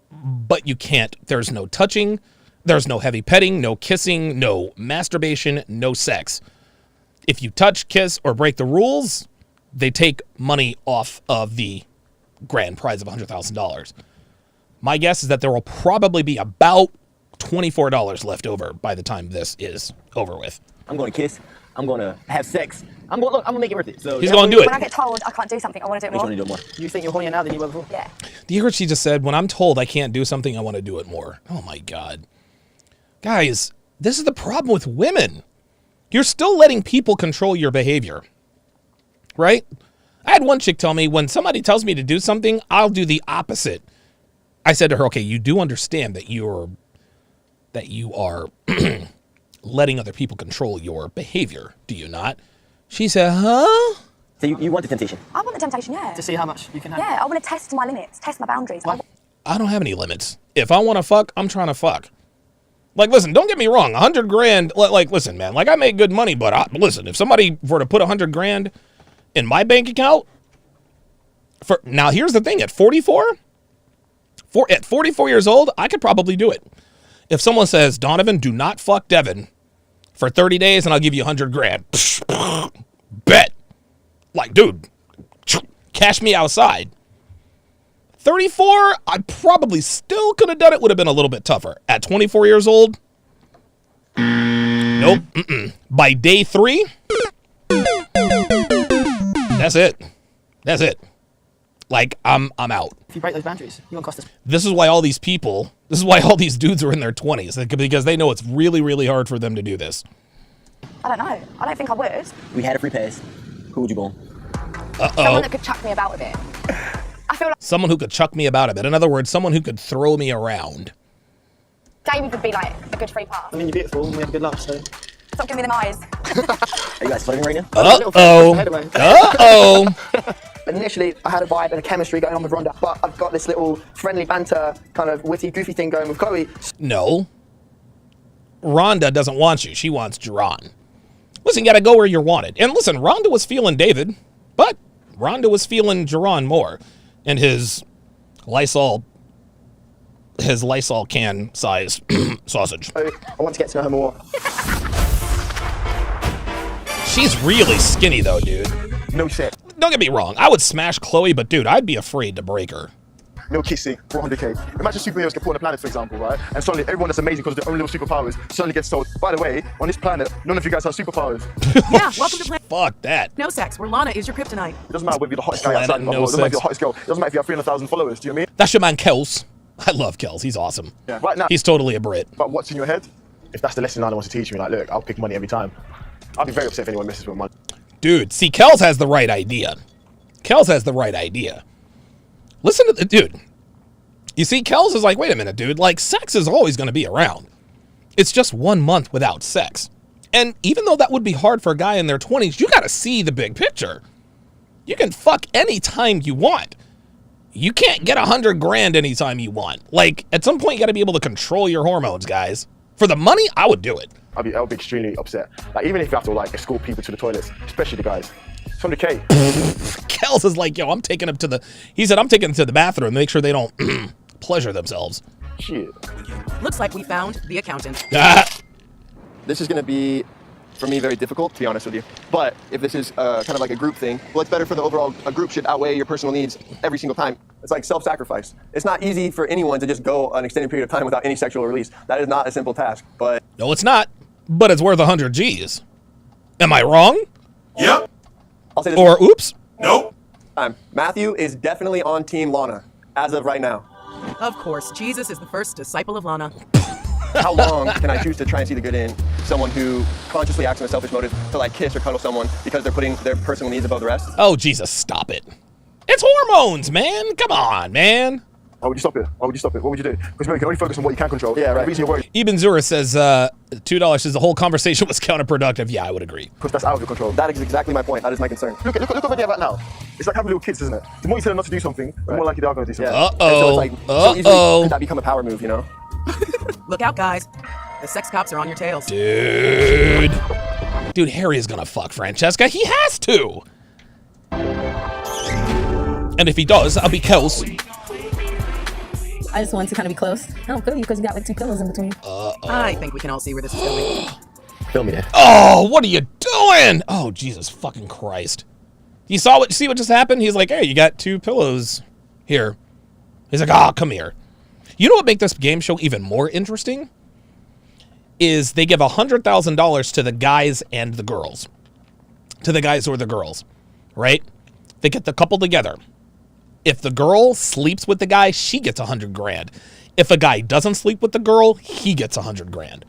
But you can't, there's no touching, there's no heavy petting, no kissing, no masturbation, no sex. If you touch, kiss, or break the rules, they take money off of the grand prize of $100,000. My guess is that there will probably be about $24 left over by the time this is over with. I'm going to kiss. I'm going to have sex. I'm going to make it worth it. So he's going to do it. When I get told I can't do something, I want to do it more. Want to do it more. You think you're hornier now than you were before? Yeah. Do you hear what she just said? When I'm told I can't do something, I want to do it more. Oh my God. Guys, this is the problem with women. You're still letting people control your behavior, right? I had one chick tell me, when somebody tells me to do something, I'll do the opposite. I said to her, okay, you do understand that you are letting other people control your behavior, do you not? She said, huh? So you want the temptation? I want the temptation, yeah. To see how much you can handle? Yeah, I want to test my limits, test my boundaries. I don't have any limits. If I want to fuck, I'm trying to fuck. Like, listen, don't get me wrong. $100,000, like, listen, man, like, I make good money, but listen, if somebody were to put $100,000 in my bank account, now here's the thing, at 44 years old, I could probably do it. If someone says, Donovan, do not fuck Devin for 30 days and I'll give you $100,000. Bet. Like, dude, cash me outside. 34, I probably still could have done it. Would have been a little bit tougher. At 24 years old, nope. By day 3, that's it. That's it. Like, I'm out. If you break those boundaries, you're gonna cost us. This is why all these dudes are in their 20s, because they know it's really, really hard for them to do this. I don't know. I don't think I would. We had a free pass. Who would you go? Someone that could chuck me about a bit. I feel like someone who could chuck me about a bit. In other words, someone who could throw me around. David would be like a good free pass. I mean, you're beautiful and we have good luck, so. Stop giving me them eyes. Are you guys flirting right now? Uh-oh. Initially, I had a vibe and a chemistry going on with Rhonda, but I've got this little friendly banter, kind of witty, goofy thing going with Chloe. No. Rhonda doesn't want you. She wants Jerron. Listen, you gotta go where you're wanted. And listen, Rhonda was feeling David, but Rhonda was feeling Jerron more. And his Lysol can size sausage. I want to get to know her more. She's really skinny though, dude. No shit. Don't get me wrong. I would smash Chloe, but dude, I'd be afraid to break her. No kissing, 400k. Imagine superheroes get put on a planet, for example, right? And suddenly everyone that's amazing because of their own little superpowers suddenly gets told, by the way, on this planet, none of you guys have superpowers. Yeah, welcome to Planet Fuck that. No Sex, where Lana is your kryptonite. It doesn't matter whether you're the hottest guy outside, it doesn't matter if you're the hottest girl, it doesn't matter if you have 300,000 followers, do you know what I mean? That's your man Kels. I love Kels. He's awesome. Yeah, right now. He's totally a Brit. But what's in your head? If that's the lesson Lana wants to teach me, like, look, I'll pick money every time. I'll be very upset if anyone messes with money. Dude, see, Kels has the right idea. Kels has the right idea. Listen to the dude. You see, Kels is like, wait a minute, dude. Like, sex is always going to be around. It's just 1 month without sex. And even though that would be hard for a guy in their 20s, you got to see the big picture. You can fuck anytime you want. You can't get $100,000 anytime you want. Like, at some point, you got to be able to control your hormones, guys. For the money, I would do it. I'll be extremely upset. Like, even if you have to, like, escort people to the toilets, especially the guys. 100k. Kels is like, yo, I'm taking him to the... He said, I'm taking them to the bathroom to make sure they don't pleasure themselves. Shit. Looks like we found the accountant. This is going to be, for me, very difficult, to be honest with you. But if this is kind of like a group thing, well, it's better for the overall... A group should outweigh your personal needs every single time. It's like self-sacrifice. It's not easy for anyone to just go an extended period of time without any sexual release. That is not a simple task, but... No, it's not. But it's worth 100 G's. Am I wrong? Yep. I'll say this. Or, oops. Nope. Matthew is definitely on Team Lana, as of right now. Of course, Jesus is the first disciple of Lana. How long can I choose to try and see the good in someone who consciously acts in a selfish motive to like kiss or cuddle someone because they're putting their personal needs above the rest? Oh, Jesus, stop it. It's hormones, man. Come on, man. Why would you stop it? Why would you stop it? What would you do? Because you can only focus on what you can control. Yeah, right. The reason you're worried. Ibn Zura says $2 says the whole conversation was counterproductive. Yeah, I would agree. Because that's out of your control. That is exactly my point. That is my concern. Look what they have right now. It's like having little kids, isn't it? The more you tell them not to do something, the more likely they are going to do something. Uh-oh. So it's like, so easily could that become a power move, you know? Look out, guys. The sex cops are on your tails. Dude, Harry is gonna fuck Francesca. He has to. And if he does, I'll be close. I just wanted to kind of be close. I don't feel you because you got like 2 pillows in between. I think we can all see where this is going. Film me there. Oh, what are you doing? Oh, Jesus fucking Christ. You see what just happened? He's like, hey, you got 2 pillows here. He's like, oh, come here. You know what makes this game show even more interesting? Is they give $100,000 to the guys and the girls. To the guys or the girls, right? They get the couple together. If the girl sleeps with the guy, she gets $100 grand. If a guy doesn't sleep with the girl, he gets $100 grand.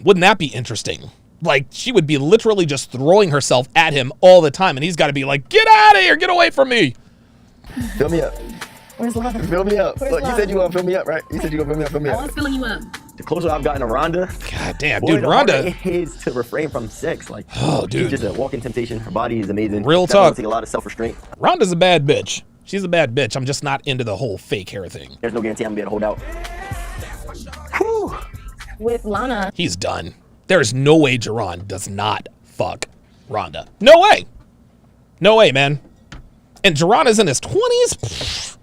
Wouldn't that be interesting? Like, she would be literally just throwing herself at him all the time, and he's got to be like, get out of here, get away from me. Fill me up. Where's Lana? Fill me up. Where's Look, you Lana? said you want to fill me up, right? You said you want to fill me up. I was filling you up. The closer I've gotten to Rhonda, God damn, boy, dude, the harder Rhonda. it is to refrain from sex. Like, Oh, dude. she's just a walking temptation. Her body is amazing. Real Definitely talk. take a lot of self-restraint. Rhonda's a bad bitch. She's a bad bitch. I'm just not into the whole fake hair thing. There's no guarantee I'm gonna be able to hold out. Whew. With Lana. He's done. There's no way Jerron does not fuck Rhonda. No way. No way, man. And Jerron is in his 20s?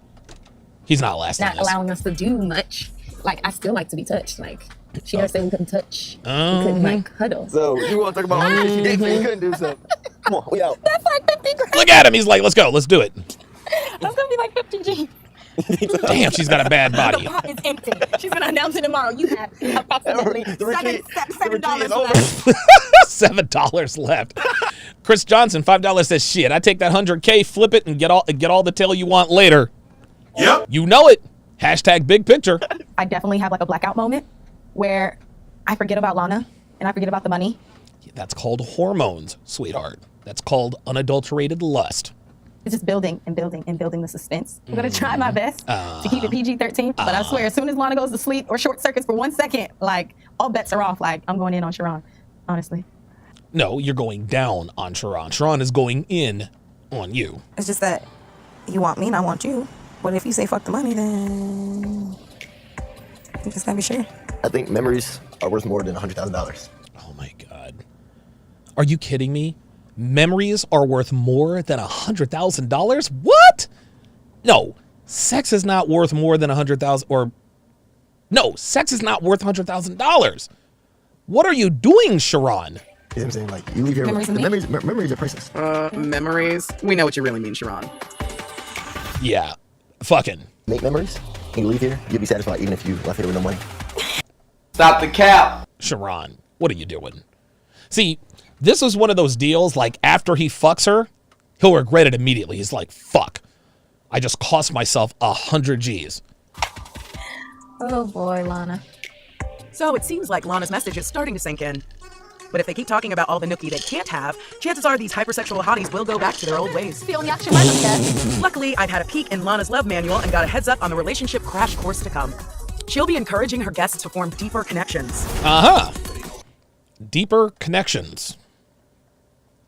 He's not lasting Not this. allowing us to do much. Like, I still like to be touched. Like, she never said we couldn't touch. Oh. We couldn't, like, cuddle. So, you want to talk about what she did, but you couldn't do something. Come on, we out. That's like 50 grand. Look at him. He's like, let's go. Let's do it. That's gonna be like 50 G. Damn, she's got a bad body. The pot is empty. She's gonna announce it tomorrow. You have approximately $7 left. $7 left. Chris Johnson, $5 says, shit, I take that 100K, flip it, and get all the tail you want later. Yep. You know it. Hashtag big picture. I definitely have like a blackout moment where I forget about Lana and I forget about the money. That's called hormones, sweetheart. That's called unadulterated lust. It's just building and building and building the suspense. I'm gonna try my best to keep it PG-13, but I swear, as soon as Lana goes to sleep or short circuits for 1 second, like, all bets are off. Like, I'm going in on Sharon, honestly. No, you're going down on Sharon. Sharon is going in on you. It's just that you want me and I want you. But if you say fuck the money, then you just gotta be sure. I think memories are worth more than $100,000. Oh my God. Are you kidding me? Memories are worth more than $100,000? What? No, sex is not worth more than $100,000 or no, sex is not worth $100,000. What are you doing, Sharon? You know what I'm saying? Like, you leave here Memories with and memories are priceless. Memories? We know what you really mean, Sharon. Yeah, fucking. Make memories, and you leave here, you'll be satisfied even if you left here with no money. Stop the cap. Sharon, what are you doing? See, this is one of those deals, like, after he fucks her, he'll regret it immediately. He's like, fuck, I just cost myself 100 G's. Oh boy, Lana. So it seems like Lana's message is starting to sink in. But if they keep talking about all the nookie they can't have, chances are these hypersexual hotties will go back to their old ways. Luckily, I've had a peek in Lana's love manual and got a heads up on the relationship crash course to come. She'll be encouraging her guests to form deeper connections. Uh-huh. Deeper connections.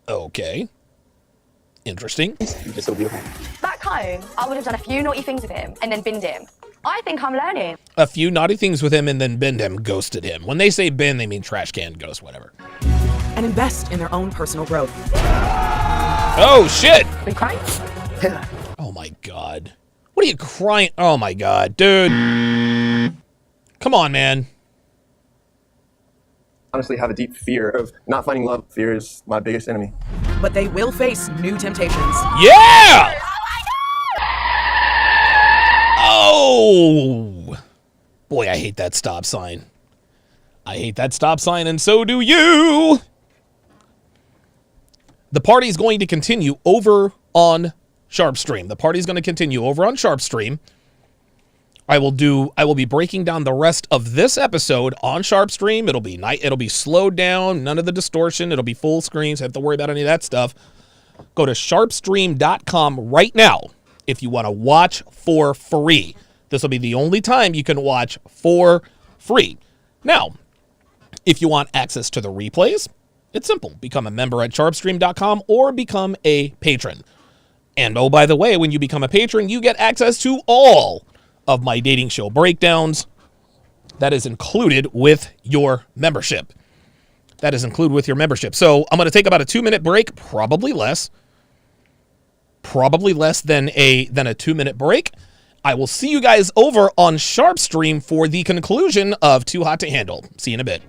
Okay. Interesting. You're just so beautiful. Back home, I would have done a few naughty things with him and then binned him. I think I'm learning. A few naughty things with him and then binned him, ghosted him. When they say bin, they mean trash can, ghost, whatever. And invest in their own personal growth. Oh, shit! Are you crying? Oh, my God. What are you crying? Oh, my God, dude. Come on, man. Honestly, have a deep fear of not finding love. Fear is my biggest enemy. But they will face new temptations. Yeah! Oh! Boy, I hate that stop sign. I hate that stop sign, and so do you! The party's going to continue over on Sharpstream. The party's going to continue over on Sharpstream. I will be breaking down the rest of this episode on Sharpstream. It'll be slowed down, none of the distortion. It'll be full screen, so you have to worry about any of that stuff. Go to sharpstream.com right now if you want to watch for free. This will be the only time you can watch for free. Now, if you want access to the replays, it's simple. Become a member at sharpstream.com or become a patron. And oh, by the way, when you become a patron, you get access to all of my dating show breakdowns. That is included with your membership. So I'm going to take about a 2-minute break, probably less than a 2-minute break. I will see you guys over on Sharpstream for the conclusion of Too Hot to Handle. See you in a bit.